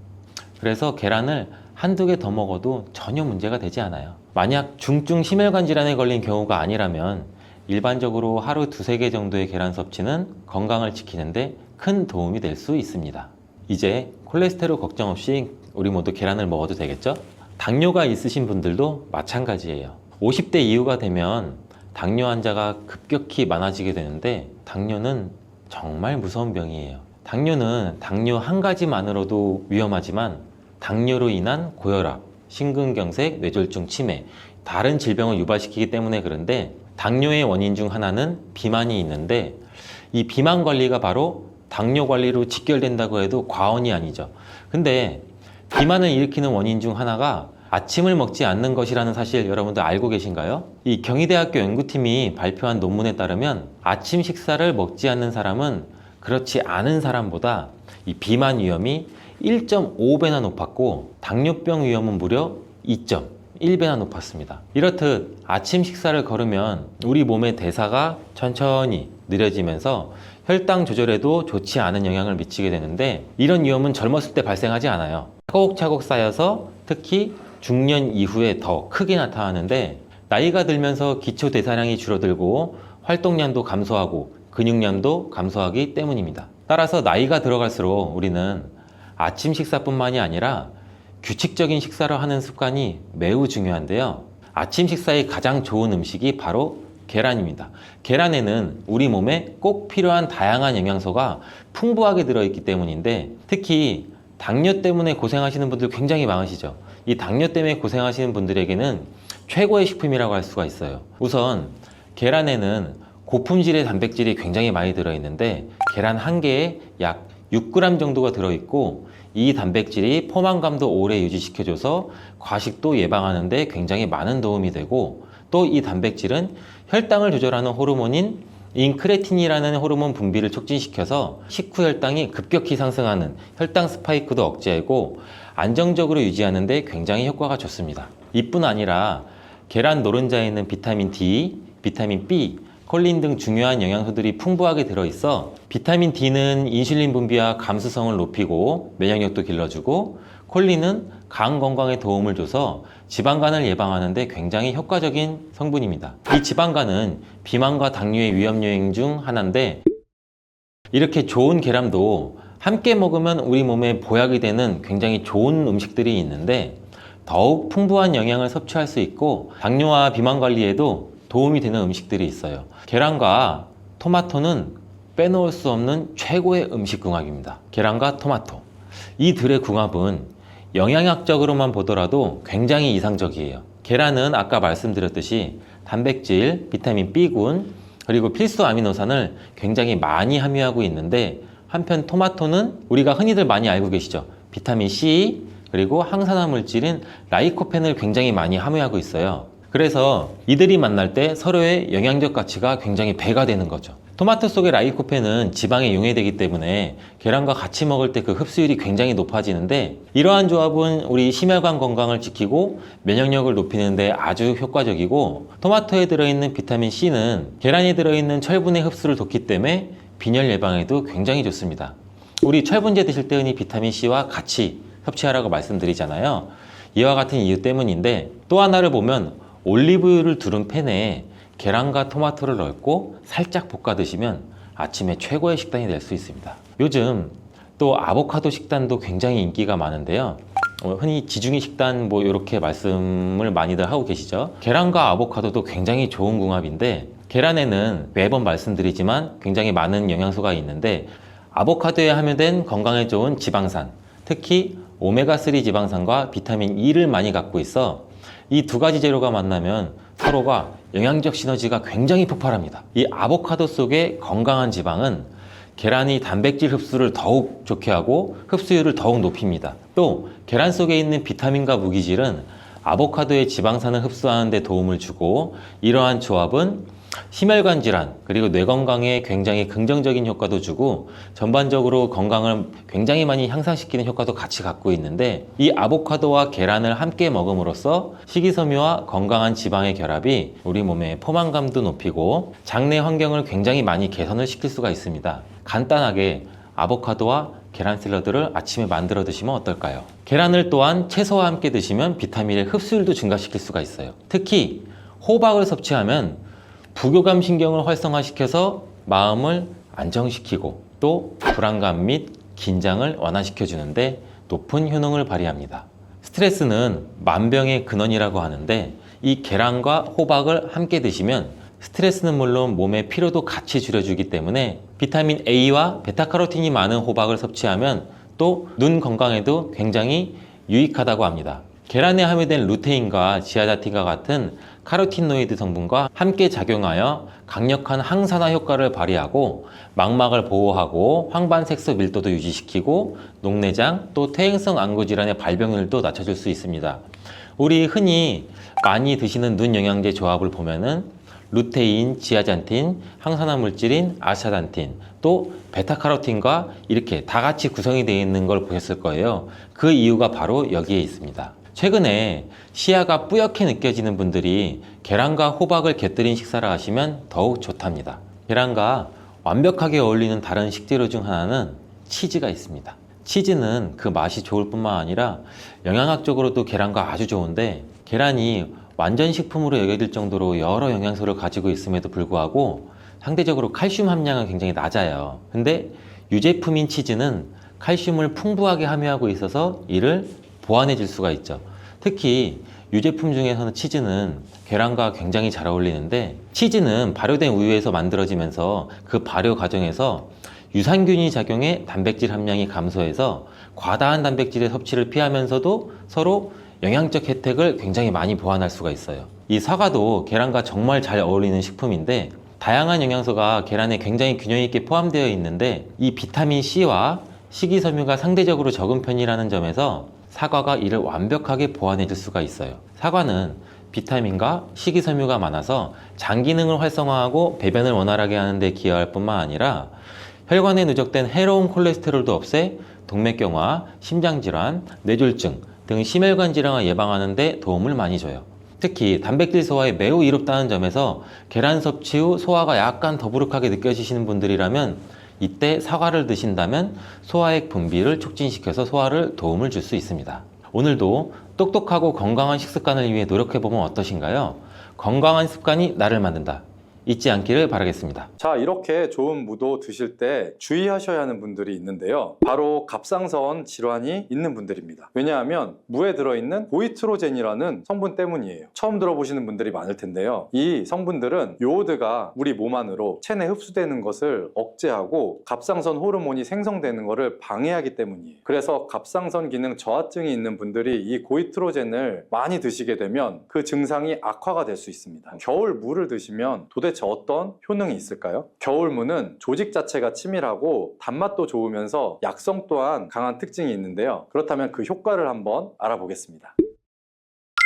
그래서 계란을 한두 개 더 먹어도 전혀 문제가 되지 않아요. 만약 중증 심혈관 질환에 걸린 경우가 아니라면 일반적으로 하루 두세 개 정도의 계란 섭취는 건강을 지키는데 큰 도움이 될 수 있습니다. 이제 콜레스테롤 걱정 없이 우리 모두 계란을 먹어도 되겠죠? 당뇨가 있으신 분들도 마찬가지예요. 50대 이후가 되면 당뇨 환자가 급격히 많아지게 되는데, 당뇨는 정말 무서운 병이에요. 당뇨는 당뇨 한 가지만으로도 위험하지만 당뇨로 인한 고혈압, 심근경색, 뇌졸중, 치매, 다른 질병을 유발시키기 때문에 그런데, 당뇨의 원인 중 하나는 비만이 있는데, 이 비만 관리가 바로 당뇨 관리로 직결된다고 해도 과언이 아니죠. 근데 비만을 일으키는 원인 중 하나가 아침을 먹지 않는 것이라는 사실 여러분들 알고 계신가요? 이 경희대학교 연구팀이 발표한 논문에 따르면 아침 식사를 먹지 않는 사람은 그렇지 않은 사람보다 이 비만 위험이 1.5배나 높았고, 당뇨병 위험은 무려 2.1배나 높았습니다. 이렇듯 아침 식사를 거르면 우리 몸의 대사가 천천히 느려지면서 혈당 조절에도 좋지 않은 영향을 미치게 되는데, 이런 위험은 젊었을 때 발생하지 않아요. 차곡차곡 쌓여서 특히 중년 이후에 더 크게 나타나는데, 나이가 들면서 기초 대사량이 줄어들고 활동량도 감소하고 근육량도 감소하기 때문입니다. 따라서 나이가 들어갈수록 우리는 아침 식사뿐만이 아니라 규칙적인 식사를 하는 습관이 매우 중요한데요. 아침 식사에 가장 좋은 음식이 바로 계란입니다. 계란에는 우리 몸에 꼭 필요한 다양한 영양소가 풍부하게 들어있기 때문인데, 특히 당뇨 때문에 고생하시는 분들 굉장히 많으시죠. 이 당뇨 때문에 고생하시는 분들에게는 최고의 식품이라고 할 수가 있어요. 우선 계란에는 고품질의 단백질이 굉장히 많이 들어있는데, 계란 한 개에 약 6g 정도가 들어있고, 이 단백질이 포만감도 오래 유지시켜줘서 과식도 예방하는 데 굉장히 많은 도움이 되고, 또 이 단백질은 혈당을 조절하는 호르몬인 인크레틴이라는 호르몬 분비를 촉진시켜서 식후 혈당이 급격히 상승하는 혈당 스파이크도 억제하고 안정적으로 유지하는 데 굉장히 효과가 좋습니다. 이뿐 아니라 계란 노른자에 있는 비타민 D, 비타민 B, 콜린 등 중요한 영양소들이 풍부하게 들어있어 비타민 D는 인슐린 분비와 감수성을 높이고 면역력도 길러주고, 콜린은 간 건강에 도움을 줘서 지방간을 예방하는 데 굉장히 효과적인 성분입니다. 이 지방간은 비만과 당뇨의 위험 요인 중 하나인데, 이렇게 좋은 계란도 함께 먹으면 우리 몸에 보약이 되는 굉장히 좋은 음식들이 있는데, 더욱 풍부한 영양을 섭취할 수 있고 당뇨와 비만 관리에도 도움이 되는 음식들이 있어요. 계란과 토마토는 빼놓을 수 없는 최고의 음식 궁합입니다. 계란과 토마토, 이 둘의 궁합은 영양학적으로만 보더라도 굉장히 이상적이에요. 계란은 아까 말씀드렸듯이 단백질, 비타민 B군, 그리고 필수 아미노산을 굉장히 많이 함유하고 있는데, 한편 토마토는 우리가 흔히들 많이 알고 계시죠. 비타민 C, 그리고 항산화 물질인 라이코펜을 굉장히 많이 함유하고 있어요. 그래서 이들이 만날 때 서로의 영양적 가치가 굉장히 배가 되는 거죠. 토마토 속의 라이코펜은 지방에 용해되기 때문에 계란과 같이 먹을 때 그 흡수율이 굉장히 높아지는데, 이러한 조합은 우리 심혈관 건강을 지키고 면역력을 높이는 데 아주 효과적이고, 토마토에 들어있는 비타민 C는 계란에 들어있는 철분의 흡수를 돕기 때문에 빈혈 예방에도 굉장히 좋습니다. 우리 철분제 드실 때 흔히 비타민 C와 같이 섭취하라고 말씀드리잖아요. 이와 같은 이유 때문인데, 또 하나를 보면 올리브유를 두른 팬에 계란과 토마토를 넣고 살짝 볶아 드시면 아침에 최고의 식단이 될 수 있습니다. 요즘 또 아보카도 식단도 굉장히 인기가 많은데요. 흔히 지중해 식단 이렇게 말씀을 많이들 하고 계시죠. 계란과 아보카도도 굉장히 좋은 궁합인데, 계란에는 매번 말씀드리지만 굉장히 많은 영양소가 있는데, 아보카도에 함유된 건강에 좋은 지방산, 특히 오메가3 지방산과 비타민 E를 많이 갖고 있어 이 두 가지 재료가 만나면 서로가 영양적 시너지가 굉장히 폭발합니다. 이 아보카도 속의 건강한 지방은 계란이 단백질 흡수를 더욱 좋게 하고 흡수율을 더욱 높입니다. 또 계란 속에 있는 비타민과 무기질은 아보카도의 지방산을 흡수하는 데 도움을 주고, 이러한 조합은 심혈관 질환 그리고 뇌 건강에 굉장히 긍정적인 효과도 주고 전반적으로 건강을 굉장히 많이 향상시키는 효과도 같이 갖고 있는데, 이 아보카도와 계란을 함께 먹음으로써 식이섬유와 건강한 지방의 결합이 우리 몸의 포만감도 높이고 장내 환경을 굉장히 많이 개선을 시킬 수가 있습니다. 간단하게 아보카도와 계란 샐러드를 아침에 만들어 드시면 어떨까요? 계란을 또한 채소와 함께 드시면 비타민의 흡수율도 증가시킬 수가 있어요. 특히 호박을 섭취하면 부교감 신경을 활성화시켜서 마음을 안정시키고 또 불안감 및 긴장을 완화시켜 주는데 높은 효능을 발휘합니다. 스트레스는 만병의 근원이라고 하는데, 이 계란과 호박을 함께 드시면 스트레스는 물론 몸의 피로도 같이 줄여주기 때문에 비타민 A와 베타카로틴이 많은 호박을 섭취하면 또 눈 건강에도 굉장히 유익하다고 합니다. 계란에 함유된 루테인과 지아자틴과 같은 카로티노이드 성분과 함께 작용하여 강력한 항산화 효과를 발휘하고 망막을 보호하고 황반색소 밀도도 유지시키고 녹내장 또 퇴행성 안구 질환의 발병률도 낮춰줄 수 있습니다. 우리 흔히 많이 드시는 눈 영양제 조합을 보면은 루테인, 지아잔틴, 항산화 물질인 아스타잔틴, 또 베타카로틴과 이렇게 다 같이 구성이 되어 있는 걸 보셨을 거예요. 그 이유가 바로 여기에 있습니다. 최근에 시야가 뿌옇게 느껴지는 분들이 계란과 호박을 곁들인 식사를 하시면 더욱 좋답니다. 계란과 완벽하게 어울리는 다른 식재료 중 하나는 치즈가 있습니다. 치즈는 그 맛이 좋을 뿐만 아니라 영양학적으로도 계란과 아주 좋은데, 계란이 완전 식품으로 여겨질 정도로 여러 영양소를 가지고 있음에도 불구하고 상대적으로 칼슘 함량은 굉장히 낮아요. 근데 유제품인 치즈는 칼슘을 풍부하게 함유하고 있어서 이를 보완해 줄 수가 있죠. 특히 유제품 중에서는 치즈는 계란과 굉장히 잘 어울리는데, 치즈는 발효된 우유에서 만들어지면서 그 발효 과정에서 유산균이 작용해 단백질 함량이 감소해서 과다한 단백질의 섭취를 피하면서도 서로 영양적 혜택을 굉장히 많이 보완할 수가 있어요. 이 사과도 계란과 정말 잘 어울리는 식품인데, 다양한 영양소가 계란에 굉장히 균형 있게 포함되어 있는데, 이 비타민 C와 식이섬유가 상대적으로 적은 편이라는 점에서 사과가 이를 완벽하게 보완해 줄 수가 있어요. 사과는 비타민과 식이섬유가 많아서 장 기능을 활성화하고 배변을 원활하게 하는 데 기여할 뿐만 아니라 혈관에 누적된 해로운 콜레스테롤도 없애 동맥경화, 심장질환, 뇌졸중 등 심혈관 질환을 예방하는 데 도움을 많이 줘요. 특히 단백질 소화에 매우 이롭다는 점에서 계란 섭취 후 소화가 약간 더부룩하게 느껴지시는 분들이라면 이때 사과를 드신다면 소화액 분비를 촉진시켜서 소화를 도움을 줄 수 있습니다. 오늘도 똑똑하고 건강한 식습관을 위해 노력해보면 어떠신가요? 건강한 습관이 나를 만든다. 잊지 않기를 바라겠습니다. 자, 이렇게 좋은 무도 드실 때 주의하셔야 하는 분들이 있는데요. 바로 갑상선 질환이 있는 분들입니다. 왜냐하면 무에 들어있는 고이트로젠이라는 성분 때문이에요. 처음 들어보시는 분들이 많을 텐데요. 이 성분들은 요오드가 우리 몸 안으로 체내 흡수되는 것을 억제하고 갑상선 호르몬이 생성되는 것을 방해하기 때문이에요. 그래서 갑상선 기능 저하증이 있는 분들이 이 고이트로젠을 많이 드시게 되면 그 증상이 악화가 될 수 있습니다. 겨울 무를 드시면 도대체 어떤 효능이 있을까요? 겨울무는 조직 자체가 치밀하고 단맛도 좋으면서 약성 또한 강한 특징이 있는데요. 그렇다면 그 효과를 한번 알아보겠습니다.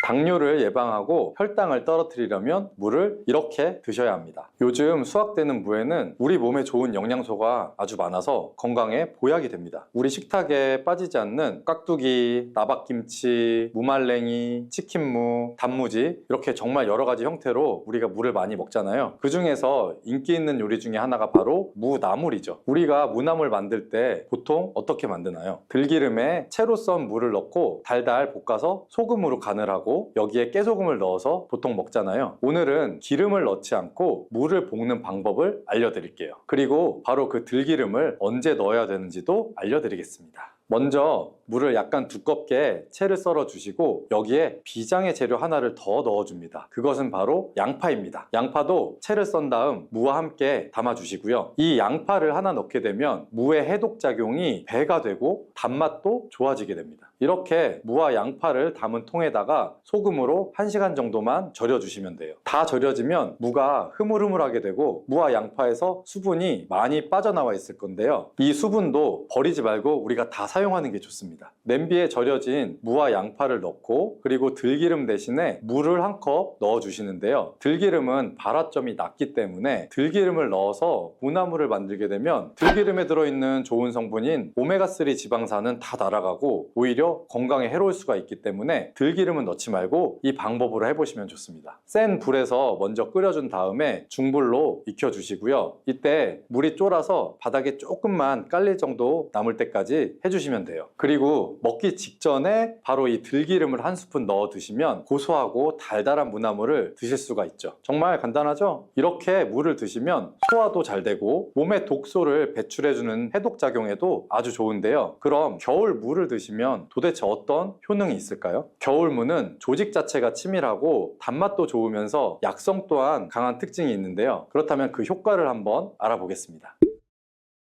당뇨를 예방하고 혈당을 떨어뜨리려면 무를 이렇게 드셔야 합니다. 요즘 수확되는 무에는 우리 몸에 좋은 영양소가 아주 많아서 건강에 보약이 됩니다. 우리 식탁에 빠지지 않는 깍두기, 나박김치, 무말랭이, 치킨무, 단무지 이렇게 정말 여러 가지 형태로 우리가 무를 많이 먹잖아요. 그 중에서 인기 있는 요리 중에 하나가 바로 무나물이죠. 우리가 무나물 만들 때 보통 어떻게 만드나요? 들기름에 채로 썬 무를 넣고 달달 볶아서 소금으로 간을 하고 여기에 깨소금을 넣어서 보통 먹잖아요. 오늘은 기름을 넣지 않고 무를 볶는 방법을 알려드릴게요. 그리고 바로 그 들기름을 언제 넣어야 되는지도 알려드리겠습니다. 먼저 물을 약간 두껍게 채를 썰어 주시고 여기에 비장의 재료 하나를 더 넣어줍니다. 그것은 바로 양파입니다. 양파도 채를 썬 다음 무와 함께 담아 주시고요. 이 양파를 하나 넣게 되면 무의 해독작용이 배가 되고 단맛도 좋아지게 됩니다. 이렇게 무와 양파를 담은 통에다가 소금으로 1시간 정도만 절여 주시면 돼요. 다 절여지면 무가 흐물흐물하게 되고 무와 양파에서 수분이 많이 빠져나와 있을 건데요. 이 수분도 버리지 말고 우리가 다 사용하는 게 좋습니다. 냄비에 절여진 무와 양파를 넣고 그리고 들기름 대신에 물을 한 컵 넣어 주시는데요. 들기름은 발화점이 낮기 때문에 들기름을 넣어서 무나물을 만들게 되면 들기름에 들어있는 좋은 성분인 오메가3 지방산은 다 날아가고 오히려 건강에 해로울 수가 있기 때문에 들기름은 넣지 말고 이 방법으로 해보시면 좋습니다. 센 불에서 먼저 끓여준 다음에 중불로 익혀주시고요. 이때 물이 쫄아서 바닥에 조금만 깔릴 정도 남을 때까지 해주시면 돼요. 그리고 먹기 직전에 바로 이 들기름을 한 스푼 넣어 드시면 고소하고 달달한 무나물을 드실 수가 있죠. 정말 간단하죠? 이렇게 물을 드시면 소화도 잘 되고 몸의 독소를 배출해주는 해독작용에도 아주 좋은데요. 그럼 겨울 무를 드시면 도대체 어떤 효능이 있을까요? 겨울무는 조직 자체가 치밀하고 단맛도 좋으면서 약성 또한 강한 특징이 있는데요. 그렇다면 그 효과를 한번 알아보겠습니다.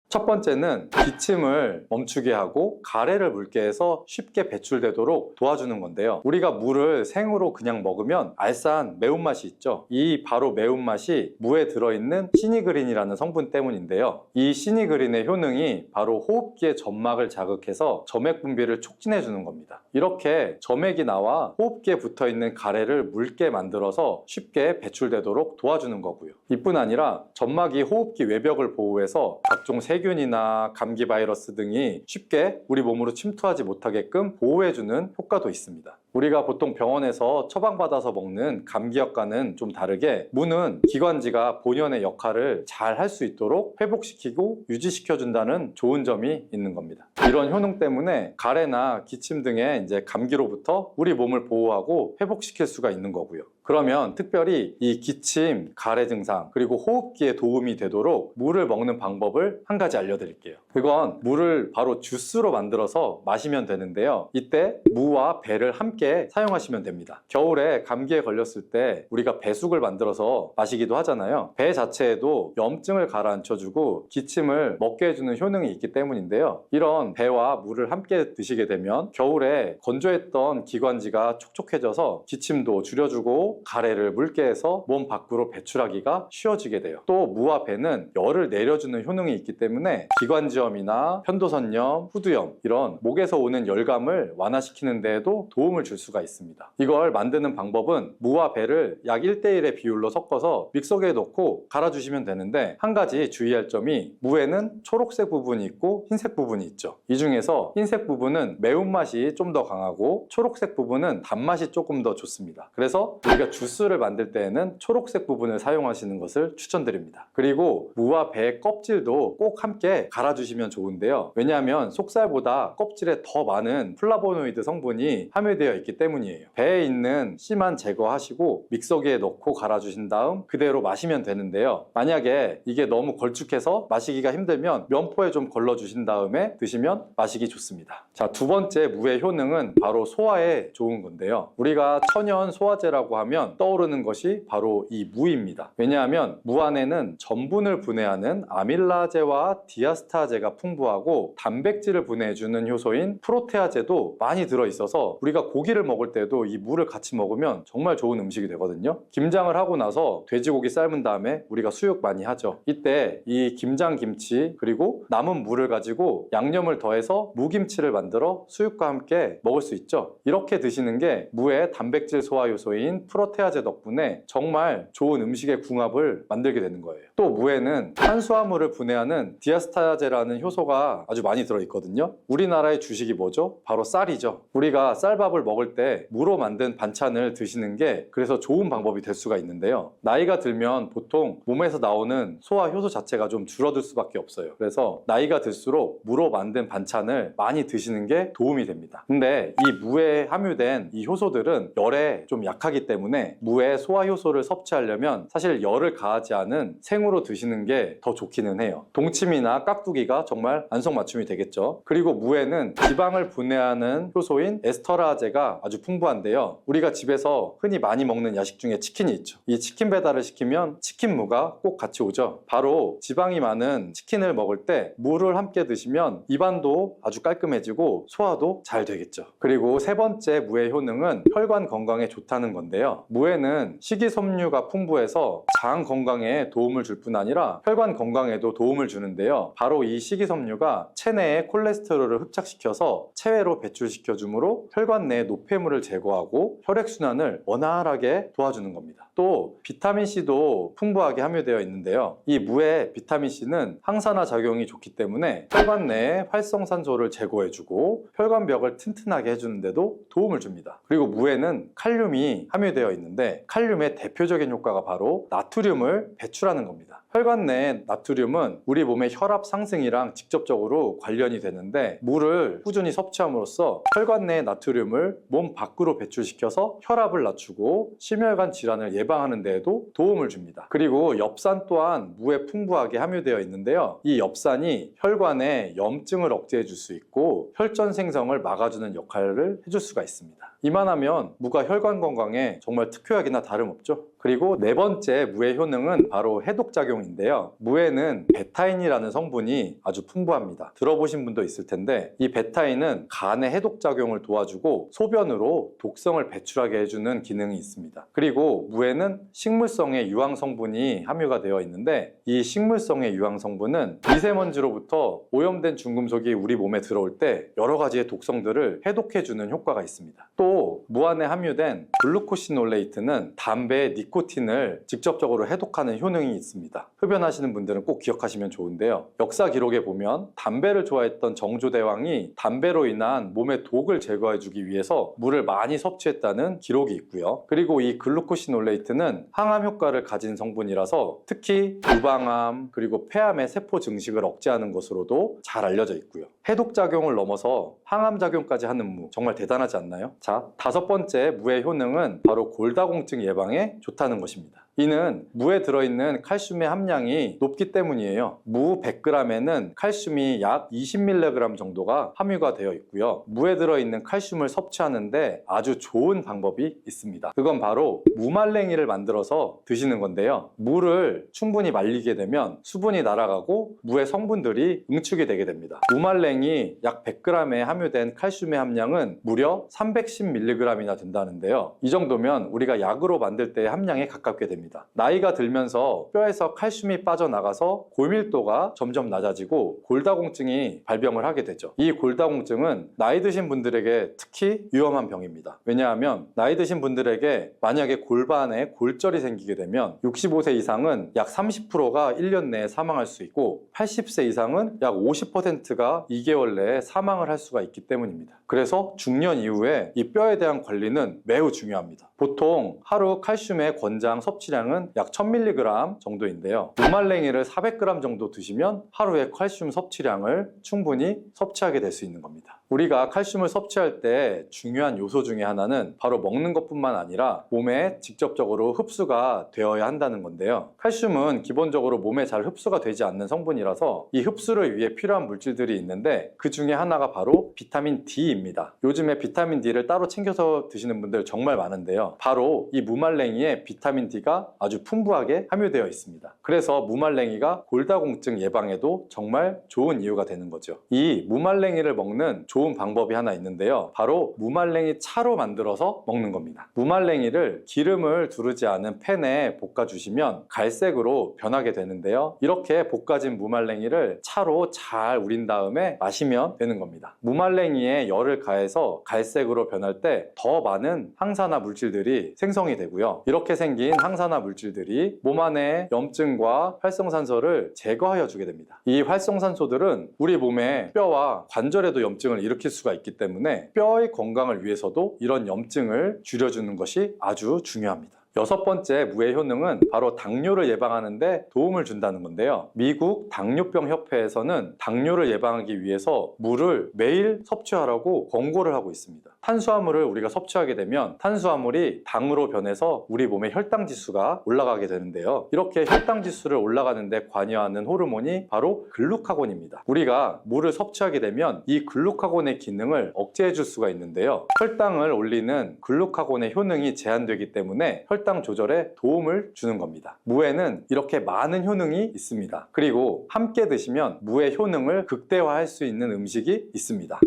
첫 번째는 기침을 멈추게 하고 가래를 묽게 해서 쉽게 배출되도록 도와주는 건데요. 우리가 무를 생으로 그냥 먹으면 알싸한 매운맛이 있죠. 이 바로 매운맛이 무에 들어있는 시니그린이라는 성분 때문인데요. 이 시니그린의 효능이 바로 호흡기의 점막을 자극해서 점액 분비를 촉진해 주는 겁니다. 이렇게 점액이 나와 호흡기에 붙어있는 가래를 묽게 만들어서 쉽게 배출되도록 도와주는 거고요. 이뿐 아니라 점막이 호흡기 외벽을 보호해서 각종 세균이나 감기 바이러스 등이 쉽게 우리 몸으로 침투하지 못하게끔 보호해주는 효과도 있습니다. 우리가 보통 병원에서 처방받아서 먹는 감기약과는 좀 다르게 무는 기관지가 본연의 역할을 잘 할 수 있도록 회복시키고 유지시켜준다는 좋은 점이 있는 겁니다. 이런 효능 때문에 가래나 기침 등의 이제 감기로부터 우리 몸을 보호하고 회복시킬 수가 있는 거고요. 그러면 특별히 이 기침, 가래 증상, 그리고 호흡기에 도움이 되도록 무를 먹는 방법을 한 가지 알려드릴게요. 그건 무를 바로 주스로 만들어서 마시면 되는데요. 이때 무와 배를 함께 사용하시면 됩니다. 겨울에 감기에 걸렸을 때 우리가 배숙을 만들어서 마시기도 하잖아요. 배 자체에도 염증을 가라앉혀주고 기침을 먹게 해주는 효능이 있기 때문인데요. 이런 배와 물을 함께 드시게 되면 겨울에 건조했던 기관지가 촉촉해져서 기침도 줄여주고 가래를 묽게 해서 몸 밖으로 배출하기가 쉬워지게 돼요. 또 무와 배는 열을 내려주는 효능이 있기 때문에 기관지염이나 편도선염, 후두염 이런 목에서 오는 열감을 완화시키는 데에도 도움을 줄 수가 있습니다. 이걸 만드는 방법은 무와 배를 약 1:1의 비율로 섞어서 믹서기에 넣고 갈아주시면 되는데 한 가지 주의할 점이 무에는 초록색 부분이 있고 흰색 부분이 있죠. 이 중에서 흰색 부분은 매운맛이 좀 더 강하고 초록색 부분은 단맛이 조금 더 좋습니다. 그래서 우리가 오히려 주스를 만들 때에는 초록색 부분을 사용하시는 것을 추천드립니다. 그리고 무와 배 껍질도 꼭 함께 갈아주시면 좋은데요. 왜냐하면 속살보다 껍질에 더 많은 플라보노이드 성분이 함유되어 있기 때문이에요. 배에 있는 씨만 제거하시고 믹서기에 넣고 갈아주신 다음 그대로 마시면 되는데요. 만약에 이게 너무 걸쭉해서 마시기가 힘들면 면포에 좀 걸러주신 다음에 드시면 마시기 좋습니다. 자, 두 번째 무의 효능은 바로 소화에 좋은 건데요. 우리가 천연 소화제라고 하면 떠오르는 것이 바로 이 무입니다. 왜냐하면 무 안에는 전분을 분해하는 아밀라제와 디아스타제가 풍부하고 단백질을 분해해주는 효소인 프로테아제도 많이 들어있어서 우리가 고기를 먹을 때도 이 무를 같이 먹으면 정말 좋은 음식이 되거든요. 김장을 하고 나서 돼지고기 삶은 다음에 우리가 수육 많이 하죠. 이때 이 김장김치 그리고 남은 무를 가지고 양념을 더해서 무김치를 만들어 수육과 함께 먹을 수 있죠. 이렇게 드시는 게 무의 단백질 소화 요소인 프로테아제 덕분에 정말 좋은 음식의 궁합을 만들게 되는 거예요. 또 무에는 탄수화물을 분해하는 디아스타제라는 효소가 아주 많이 들어있거든요. 우리나라의 주식이 뭐죠? 바로 쌀이죠. 우리가 쌀밥을 먹을 때 무로 만든 반찬을 드시는 게 그래서 좋은 방법이 될 수가 있는데요. 나이가 들면 보통 몸에서 나오는 소화 효소 자체가 좀 줄어들 수밖에 없어요. 그래서 나이가 들수록 무로 만든 반찬을 많이 드시는 게 도움이 됩니다. 근데 이 무에 함유된 이 효소들은 열에 좀 약하기 때문에 무의 소화 효소를 섭취하려면 사실 열을 가하지 않은 생으로 드시는 게 더 좋기는 해요. 동치미나 깍두기가 정말 안성맞춤이 되겠죠. 그리고 무에는 지방을 분해하는 효소인 에스터라제가 아주 풍부한데요. 우리가 집에서 흔히 많이 먹는 야식 중에 치킨이 있죠. 이 치킨 배달을 시키면 치킨무가 꼭 같이 오죠. 바로 지방이 많은 치킨을 먹을 때 무를 함께 드시면 입안도 아주 깔끔해지고 소화도 잘 되겠죠. 그리고 세 번째 무의 효능은 혈관 건강에 좋다는 건데요. 무에는 식이섬유가 풍부해서 장 건강에 도움을 줄 뿐 아니라 혈관 건강에도 도움을 주는데요. 바로 이 식이섬유가 체내의 콜레스테롤을 흡착시켜서 체외로 배출시켜 주므로 혈관 내 노폐물을 제거하고 혈액순환을 원활하게 도와주는 겁니다. 또 비타민C도 풍부하게 함유되어 있는데요. 이 무의 비타민C는 항산화 작용이 좋기 때문에 혈관 내에 활성산소를 제거해주고 혈관벽을 튼튼하게 해주는데도 도움을 줍니다. 그리고 무에는 칼륨이 함유되어 있는데 칼륨의 대표적인 효과가 바로 나트륨을 배출하는 겁니다. 혈관 내 나트륨은 우리 몸의 혈압 상승이랑 직접적으로 관련이 되는데 무를 꾸준히 섭취함으로써 혈관 내 나트륨을 몸 밖으로 배출시켜서 혈압을 낮추고 심혈관 질환을 예방하는 데에도 도움을 줍니다. 그리고 엽산 또한 무에 풍부하게 함유되어 있는데요. 이 엽산이 혈관에 염증을 억제해 줄 수 있고 혈전 생성을 막아주는 역할을 해줄 수가 있습니다. 이만하면 무가 혈관 건강에 정말 특효약이나 다름없죠. 그리고 네 번째 무의 효능은 바로 해독작용인데요. 무에는 베타인이라는 성분이 아주 풍부합니다. 들어보신 분도 있을 텐데 이 베타인은 간의 해독작용을 도와주고 소변으로 독성을 배출하게 해주는 기능이 있습니다. 그리고 무에는 식물성의 유황성분이 함유가 되어 있는데 이 식물성의 유황성분은 미세먼지로부터 오염된 중금속이 우리 몸에 들어올 때 여러 가지의 독성들을 해독해주는 효과가 있습니다. 또 무 안에 함유된 글루코시놀레이트는 담배의 니코틴을 직접적으로 해독하는 효능이 있습니다. 흡연하시는 분들은 꼭 기억하시면 좋은데요. 역사 기록에 보면 담배를 좋아했던 정조대왕이 담배로 인한 몸의 독을 제거해주기 위해서 물을 많이 섭취했다는 기록이 있고요. 그리고 이 글루코시놀레이트는 항암 효과를 가진 성분이라서 특히 유방암 그리고 폐암의 세포 증식을 억제하는 것으로도 잘 알려져 있고요. 해독작용을 넘어서 항암작용까지 하는 무 정말 대단하지 않나요? 자, 다섯 번째 무의 효능은 바로 골다공증 예방에 좋다는 것입니다. 이는 무에 들어있는 칼슘의 함량이 높기 때문이에요. 무 100g에는 칼슘이 약 20mg 정도가 함유가 되어 있고요. 무에 들어있는 칼슘을 섭취하는데 아주 좋은 방법이 있습니다. 그건 바로 무말랭이를 만들어서 드시는 건데요. 무를 충분히 말리게 되면 수분이 날아가고 무의 성분들이 응축이 되게 됩니다. 무말랭이 약 100g에 함유된 칼슘의 함량은 무려 310mg이나 된다는데요. 이 정도면 우리가 약으로 만들 때의 함량에 가깝게 됩니다. 나이가 들면서 뼈에서 칼슘이 빠져나가서 골밀도가 점점 낮아지고 골다공증이 발병을 하게 되죠. 이 골다공증은 나이 드신 분들에게 특히 위험한 병입니다. 왜냐하면 나이 드신 분들에게 만약에 골반에 골절이 생기게 되면 65세 이상은 약 30%가 1년 내에 사망할 수 있고 80세 이상은 약 50%가 2개월 내에 사망을 할 수가 있기 때문입니다. 그래서 중년 이후에 이 뼈에 대한 관리는 매우 중요합니다. 보통 하루 칼슘의 권장 섭취량은 약 1000mg 정도인데요. 무말랭이를 400g 정도 드시면 하루의 칼슘 섭취량을 충분히 섭취하게 될 수 있는 겁니다. 우리가 칼슘을 섭취할 때 중요한 요소 중에 하나는 바로 먹는 것뿐만 아니라 몸에 직접적으로 흡수가 되어야 한다는 건데요. 칼슘은 기본적으로 몸에 잘 흡수가 되지 않는 성분이라서 이 흡수를 위해 필요한 물질들이 있는데 그 중에 하나가 바로 비타민 D입니다. 요즘에 비타민 D를 따로 챙겨서 드시는 분들 정말 많은데요. 바로 이 무말랭이에 비타민 D가 아주 풍부하게 함유되어 있습니다. 그래서 무말랭이가 골다공증 예방에도 정말 좋은 이유가 되는 거죠. 이 무말랭이를 먹는 좋은 방법이 하나 있는데요. 바로 무말랭이 차로 만들어서 먹는 겁니다. 무말랭이를 기름을 두르지 않은 팬에 볶아주시면 갈색으로 변하게 되는데요. 이렇게 볶아진 무말랭이를 차로 잘 우린 다음에 마시면 되는 겁니다. 무말랭이에 열을 가해서 갈색으로 변할 때 더 많은 항산화 물질들이 생성이 되고요. 이렇게 생긴 항산화 물질들이 몸 안에 염증과 활성산소를 제거하여 주게 됩니다. 이 활성산소들은 우리 몸의 뼈와 관절에도 염증을 일으킬 수가 있기 때문에 뼈의 건강을 위해서도 이런 염증을 줄여주는 것이 아주 중요합니다. 여섯 번째 무의 효능은 바로 당뇨를 예방하는 데 도움을 준다는 건데요. 미국 당뇨병 협회에서는 당뇨를 예방하기 위해서 물을 매일 섭취하라고 권고를 하고 있습니다. 탄수화물을 우리가 섭취하게 되면 탄수화물이 당으로 변해서 우리 몸의 혈당 지수가 올라가게 되는데요. 이렇게 혈당 지수를 올라가는 데 관여하는 호르몬이 바로 글루카곤입니다. 우리가 물을 섭취하게 되면 이 글루카곤의 기능을 억제해 줄 수가 있는데요. 혈당을 올리는 글루카곤의 효능이 제한되기 때문에 혈당 조절에 도움을 주는 겁니다. 무에는 이렇게 많은 효능이 있습니다. 그리고 함께 드시면 무의 효능을 극대화할 수 있는 음식이 있습니다.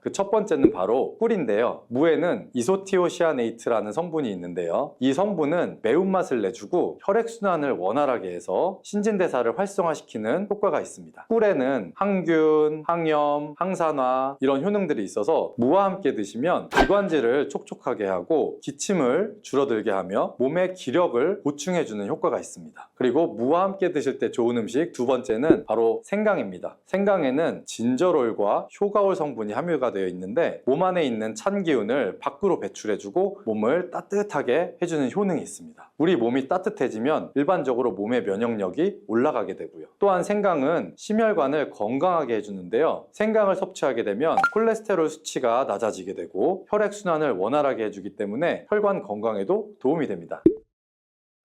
그 첫 번째는 바로 꿀인데요. 무에는 이소티오시아네이트라는 성분이 있는데요. 이 성분은 매운맛을 내주고 혈액순환을 원활하게 해서 신진대사를 활성화시키는 효과가 있습니다. 꿀에는 항균, 항염, 항산화 이런 효능들이 있어서 무와 함께 드시면 기관지를 촉촉하게 하고 기침을 줄어들게 하며 몸의 기력을 보충해주는 효과가 있습니다. 그리고 무와 함께 드실 때 좋은 음식 두 번째는 바로 생강입니다. 생강에는 진저롤과 효가올 성분이 함유가 되어 있는데 몸 안에 있는 찬 기운을 밖으로 배출해주고 몸을 따뜻하게 해주는 효능이 있습니다. 우리 몸이 따뜻해지면 일반적으로 몸의 면역력이 올라가게 되고요. 또한 생강은 심혈관을 건강하게 해주는데요. 생강을 섭취하게 되면 콜레스테롤 수치가 낮아지게 되고 혈액순환을 원활하게 해주기 때문에 혈관 건강에도 도움이 됩니다.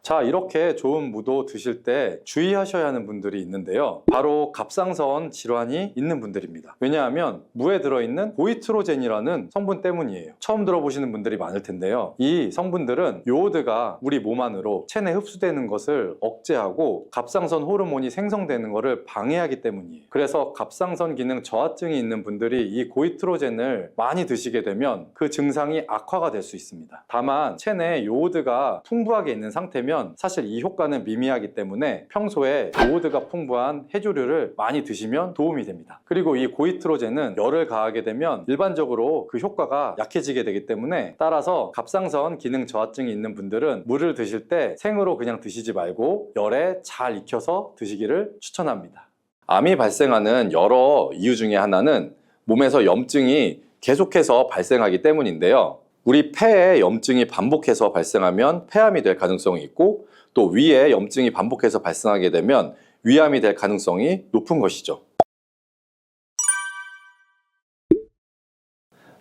자, 이렇게 좋은 무도 드실 때 주의하셔야 하는 분들이 있는데요. 바로 갑상선 질환이 있는 분들입니다. 왜냐하면 무에 들어있는 고이트로젠이라는 성분 때문이에요. 처음 들어보시는 분들이 많을 텐데요. 이 성분들은 요오드가 우리 몸 안으로 체내 흡수되는 것을 억제하고 갑상선 호르몬이 생성되는 것을 방해하기 때문이에요. 그래서 갑상선 기능 저하증이 있는 분들이 이 고이트로젠을 많이 드시게 되면 그 증상이 악화가 될 수 있습니다. 다만 체내에 요오드가 풍부하게 있는 상태면 사실 이 효과는 미미하기 때문에 평소에 요오드가 풍부한 해조류를 많이 드시면 도움이 됩니다. 그리고 이 고이트로젠은 열을 가하게 되면 일반적으로 그 효과가 약해지게 되기 때문에 따라서 갑상선 기능 저하증이 있는 분들은 물을 드실 때 생으로 그냥 드시지 말고 열에 잘 익혀서 드시기를 추천합니다. 암이 발생하는 여러 이유 중에 하나는 몸에서 염증이 계속해서 발생하기 때문인데요. 우리 폐에 염증이 반복해서 발생하면 폐암이 될 가능성이 있고 또 위에 염증이 반복해서 발생하게 되면 위암이 될 가능성이 높은 것이죠.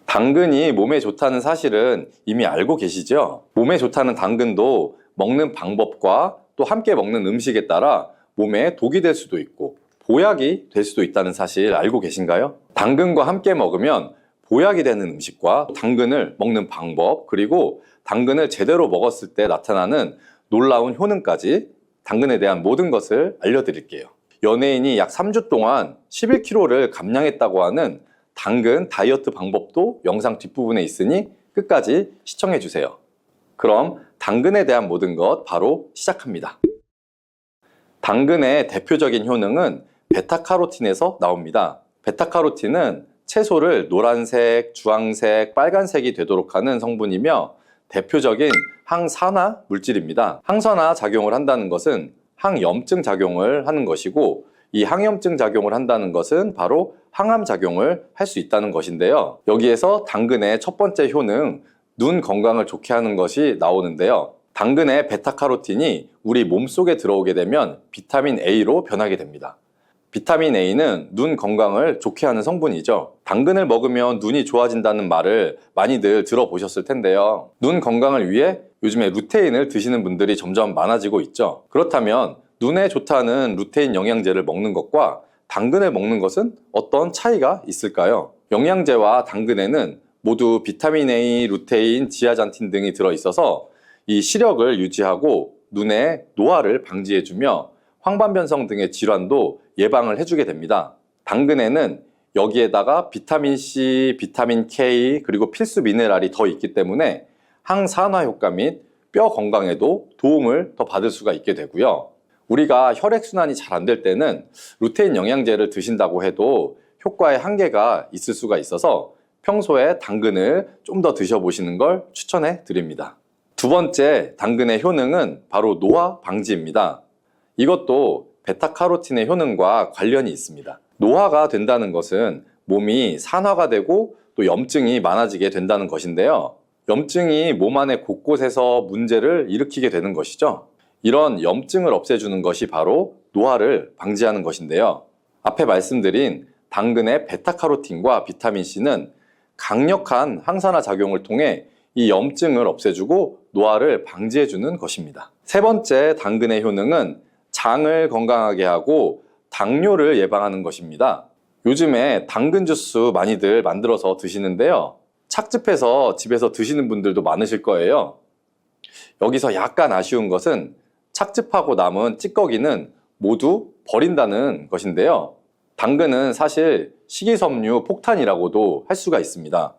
당근이 몸에 좋다는 사실은 이미 알고 계시죠? 몸에 좋다는 당근도 먹는 방법과 또 함께 먹는 음식에 따라 몸에 독이 될 수도 있고 보약이 될 수도 있다는 사실 알고 계신가요? 당근과 함께 먹으면 보약이 되는 음식과 당근을 먹는 방법, 그리고 당근을 제대로 먹었을 때 나타나는 놀라운 효능까지 당근에 대한 모든 것을 알려드릴게요. 연예인이 약 3주 동안 11kg를 감량했다고 하는 당근 다이어트 방법도 영상 뒷부분에 있으니 끝까지 시청해주세요. 그럼 당근에 대한 모든 것 바로 시작합니다. 당근의 대표적인 효능은 베타카로틴에서 나옵니다. 베타카로틴은 채소를 노란색, 주황색, 빨간색이 되도록 하는 성분이며 대표적인 항산화 물질입니다. 항산화 작용을 한다는 것은 항염증 작용을 하는 것이고 이 항염증 작용을 한다는 것은 바로 항암 작용을 할 수 있다는 것인데요. 여기에서 당근의 첫 번째 효능, 눈 건강을 좋게 하는 것이 나오는데요. 당근의 베타카로틴이 우리 몸속에 들어오게 되면 비타민 A로 변하게 됩니다. 비타민 A는 눈 건강을 좋게 하는 성분이죠. 당근을 먹으면 눈이 좋아진다는 말을 많이들 들어보셨을 텐데요. 눈 건강을 위해 요즘에 루테인을 드시는 분들이 점점 많아지고 있죠. 그렇다면 눈에 좋다는 루테인 영양제를 먹는 것과 당근을 먹는 것은 어떤 차이가 있을까요? 영양제와 당근에는 모두 비타민 A, 루테인, 지아잔틴 등이 들어있어서 이 시력을 유지하고 눈의 노화를 방지해주며 황반변성 등의 질환도 예방을 해주게 됩니다. 당근에는 여기에다가 비타민 C, 비타민 K, 그리고 필수 미네랄이 더 있기 때문에 항산화 효과 및 뼈 건강에도 도움을 더 받을 수가 있게 되고요. 우리가 혈액순환이 잘 안 될 때는 루테인 영양제를 드신다고 해도 효과에 한계가 있을 수가 있어서 평소에 당근을 좀 더 드셔보시는 걸 추천해 드립니다. 두 번째 당근의 효능은 바로 노화 방지입니다. 이것도 베타카로틴의 효능과 관련이 있습니다. 노화가 된다는 것은 몸이 산화가 되고 또 염증이 많아지게 된다는 것인데요. 염증이 몸 안의 곳곳에서 문제를 일으키게 되는 것이죠. 이런 염증을 없애주는 것이 바로 노화를 방지하는 것인데요. 앞에 말씀드린 당근의 베타카로틴과 비타민C는 강력한 항산화 작용을 통해 이 염증을 없애주고 노화를 방지해주는 것입니다. 세 번째 당근의 효능은 장을 건강하게 하고 당뇨를 예방하는 것입니다. 요즘에 당근 주스 많이들 만들어서 드시는데요. 착즙해서 집에서 드시는 분들도 많으실 거예요. 여기서 약간 아쉬운 것은 착즙하고 남은 찌꺼기는 모두 버린다는 것인데요. 당근은 사실 식이섬유 폭탄이라고도 할 수가 있습니다.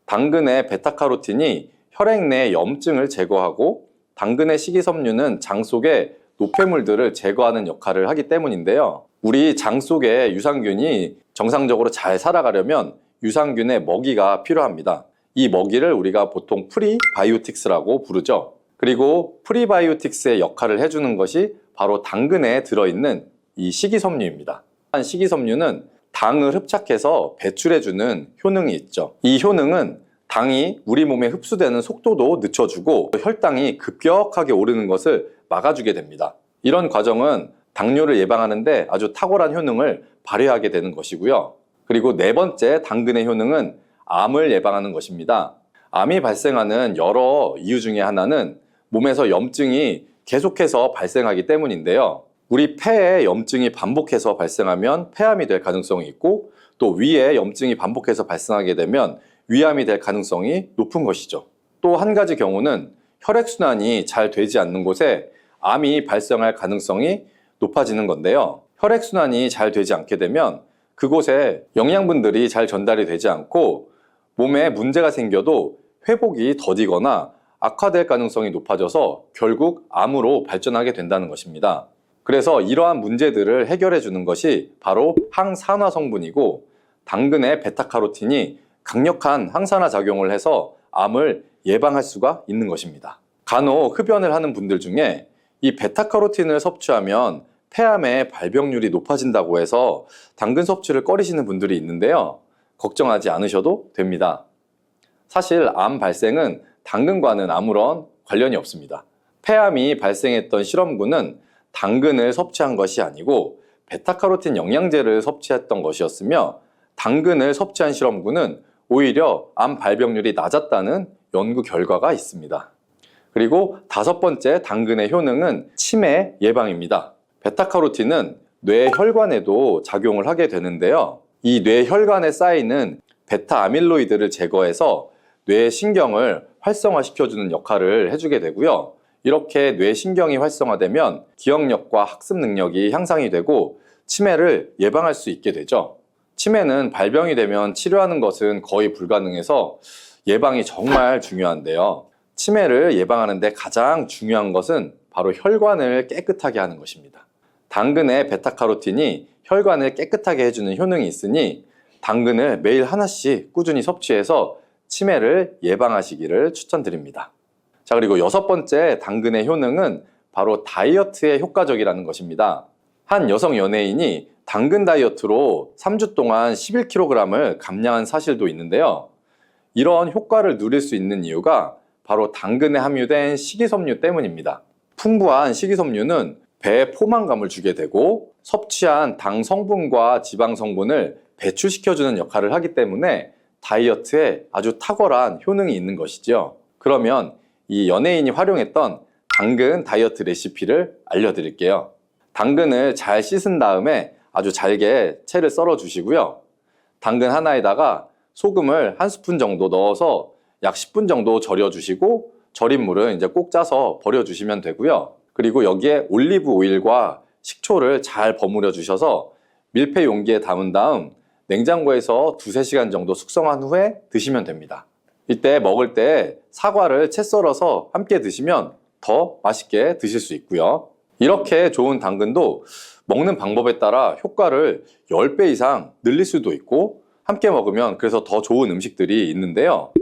당근의 베타카로틴이 혈액 내 염증을 제거하고 당근의 식이섬유는 장 속에 노폐물들을 제거하는 역할을 하기 때문인데요. 우리 장 속에 유산균이 정상적으로 잘 살아가려면 유산균의 먹이가 필요합니다. 이 먹이를 우리가 보통 프리바이오틱스라고 부르죠. 그리고 프리바이오틱스의 역할을 해주는 것이 바로 당근에 들어있는 이 식이섬유입니다. 식이섬유는 당을 흡착해서 배출해주는 효능이 있죠. 이 효능은 당이 우리 몸에 흡수되는 속도도 늦춰주고 혈당이 급격하게 오르는 것을 막아주게 됩니다. 이런 과정은 당뇨를 예방하는데 아주 탁월한 효능을 발휘하게 되는 것이고요. 그리고 네 번째 당근의 효능은 암을 예방하는 것입니다. 암이 발생하는 여러 이유 중에 하나는 몸에서 염증이 계속해서 발생하기 때문인데요. 우리 폐에 염증이 반복해서 발생하면 폐암이 될 가능성이 있고 또 위에 염증이 반복해서 발생하게 되면 위암이 될 가능성이 높은 것이죠. 또 한 가지 경우는 혈액순환이 잘 되지 않는 곳에 암이 발생할 가능성이 높아지는 건데요. 혈액순환이 잘 되지 않게 되면 그곳에 영양분들이 잘 전달이 되지 않고 몸에 문제가 생겨도 회복이 더디거나 악화될 가능성이 높아져서 결국 암으로 발전하게 된다는 것입니다. 그래서 이러한 문제들을 해결해 주는 것이 바로 항산화 성분이고 당근의 베타카로틴이 강력한 항산화 작용을 해서 암을 예방할 수가 있는 것입니다. 간혹 흡연을 하는 분들 중에 이 베타카로틴을 섭취하면 폐암의 발병률이 높아진다고 해서 당근 섭취를 꺼리시는 분들이 있는데요. 걱정하지 않으셔도 됩니다. 사실 암 발생은 당근과는 아무런 관련이 없습니다. 폐암이 발생했던 실험군은 당근을 섭취한 것이 아니고 베타카로틴 영양제를 섭취했던 것이었으며 당근을 섭취한 실험군은 오히려 암 발병률이 낮았다는 연구 결과가 있습니다. 그리고 다섯 번째 당근의 효능은 치매 예방입니다. 베타카로틴은 뇌 혈관에도 작용을 하게 되는데요. 이 뇌 혈관에 쌓이는 베타 아밀로이드를 제거해서 뇌 신경을 활성화시켜주는 역할을 해주게 되고요. 이렇게 뇌 신경이 활성화되면 기억력과 학습 능력이 향상이 되고 치매를 예방할 수 있게 되죠. 치매는 발병이 되면 치료하는 것은 거의 불가능해서 예방이 정말 중요한데요. 치매를 예방하는 데 가장 중요한 것은 바로 혈관을 깨끗하게 하는 것입니다. 당근의 베타카로틴이 혈관을 깨끗하게 해주는 효능이 있으니 당근을 매일 하나씩 꾸준히 섭취해서 치매를 예방하시기를 추천드립니다. 자, 그리고 여섯 번째 당근의 효능은 바로 다이어트에 효과적이라는 것입니다. 한 여성 연예인이 당근 다이어트로 3주 동안 11kg을 감량한 사실도 있는데요. 이런 효과를 누릴 수 있는 이유가 바로 당근에 함유된 식이섬유 때문입니다. 풍부한 식이섬유는 배에 포만감을 주게 되고 섭취한 당 성분과 지방 성분을 배출시켜주는 역할을 하기 때문에 다이어트에 아주 탁월한 효능이 있는 것이죠. 그러면 이 연예인이 활용했던 당근 다이어트 레시피를 알려드릴게요. 당근을 잘 씻은 다음에 아주 잘게 채를 썰어 주시고요. 당근 하나에다가 소금을 1스푼 정도 넣어서 약 10분 정도 절여 주시고 절인 물은 이제 꼭 짜서 버려 주시면 되고요. 그리고 여기에 올리브 오일과 식초를 잘 버무려 주셔서 밀폐 용기에 담은 다음 냉장고에서 2~3시간 정도 숙성한 후에 드시면 됩니다. 이때 먹을 때 사과를 채 썰어서 함께 드시면 더 맛있게 드실 수 있고요. 이렇게 좋은 당근도 먹는 방법에 따라 효과를 10배 이상 늘릴 수도 있고 함께 먹으면 그래서 더 좋은 음식들이 있는데요.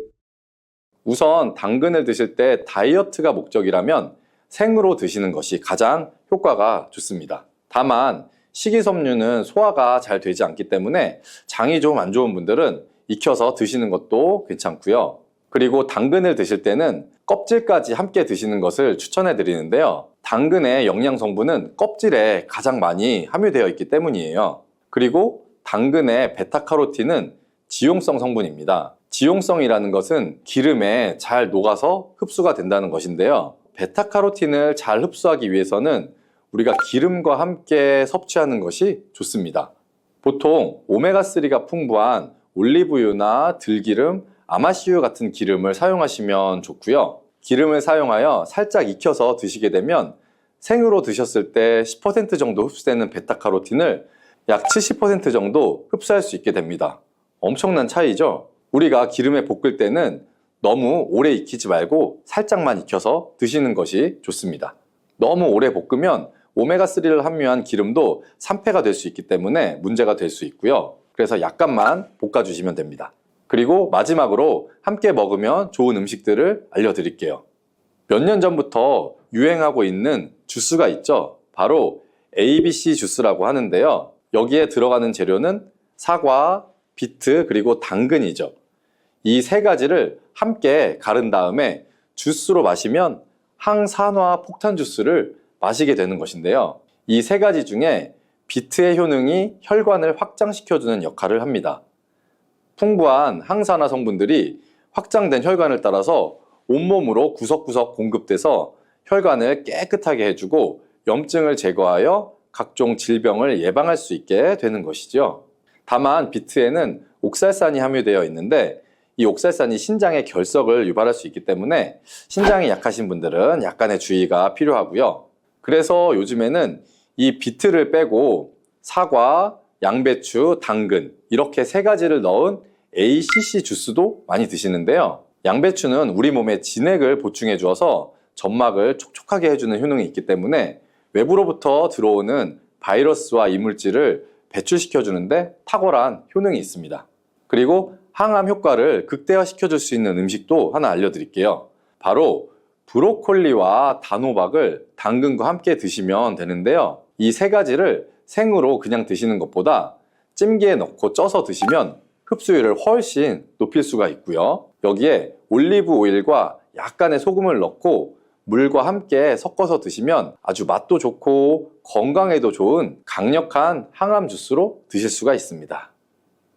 우선 당근을 드실 때 다이어트가 목적이라면 생으로 드시는 것이 가장 효과가 좋습니다. 다만 식이섬유는 소화가 잘 되지 않기 때문에 장이 좀 안 좋은 분들은 익혀서 드시는 것도 괜찮고요. 그리고 당근을 드실 때는 껍질까지 함께 드시는 것을 추천해 드리는데요. 당근의 영양 성분은 껍질에 가장 많이 함유되어 있기 때문이에요. 그리고 당근의 베타카로틴은 지용성 성분입니다. 지용성이라는 것은 기름에 잘 녹아서 흡수가 된다는 것인데요. 베타카로틴을 잘 흡수하기 위해서는 우리가 기름과 함께 섭취하는 것이 좋습니다. 보통 오메가3가 풍부한 올리브유나 들기름, 아마씨유 같은 기름을 사용하시면 좋고요. 기름을 사용하여 살짝 익혀서 드시게 되면 생으로 드셨을 때 10% 정도 흡수되는 베타카로틴을 약 70% 정도 흡수할 수 있게 됩니다. 엄청난 차이죠? 우리가 기름에 볶을 때는 너무 오래 익히지 말고 살짝만 익혀서 드시는 것이 좋습니다. 너무 오래 볶으면 오메가3를 함유한 기름도 산패가 될 수 있기 때문에 문제가 될 수 있고요. 그래서 약간만 볶아주시면 됩니다. 그리고 마지막으로 함께 먹으면 좋은 음식들을 알려드릴게요. 몇 년 전부터 유행하고 있는 주스가 있죠. 바로 ABC 주스라고 하는데요. 여기에 들어가는 재료는 사과, 비트, 그리고 당근이죠. 이 세 가지를 함께 가른 다음에 주스로 마시면 항산화 폭탄 주스를 마시게 되는 것인데요. 이 세 가지 중에 비트의 효능이 혈관을 확장시켜주는 역할을 합니다. 풍부한 항산화 성분들이 확장된 혈관을 따라서 온몸으로 구석구석 공급돼서 혈관을 깨끗하게 해주고 염증을 제거하여 각종 질병을 예방할 수 있게 되는 것이죠. 다만 비트에는 옥살산이 함유되어 있는데 이 옥살산이 신장의 결석을 유발할 수 있기 때문에 신장이 약하신 분들은 약간의 주의가 필요하고요. 그래서 요즘에는 이 비트를 빼고 사과, 양배추, 당근 이렇게 세 가지를 넣은 ACC 주스도 많이 드시는데요. 양배추는 우리 몸에 진액을 보충해 주어서 점막을 촉촉하게 해주는 효능이 있기 때문에 외부로부터 들어오는 바이러스와 이물질을 배출시켜 주는데 탁월한 효능이 있습니다. 그리고 항암 효과를 극대화시켜 줄 수 있는 음식도 하나 알려드릴게요. 바로 브로콜리와 단호박을 당근과 함께 드시면 되는데요. 이 세 가지를 생으로 그냥 드시는 것보다 찜기에 넣고 쪄서 드시면 흡수율을 훨씬 높일 수가 있고요. 여기에 올리브 오일과 약간의 소금을 넣고 물과 함께 섞어서 드시면 아주 맛도 좋고 건강에도 좋은 강력한 항암 주스로 드실 수가 있습니다.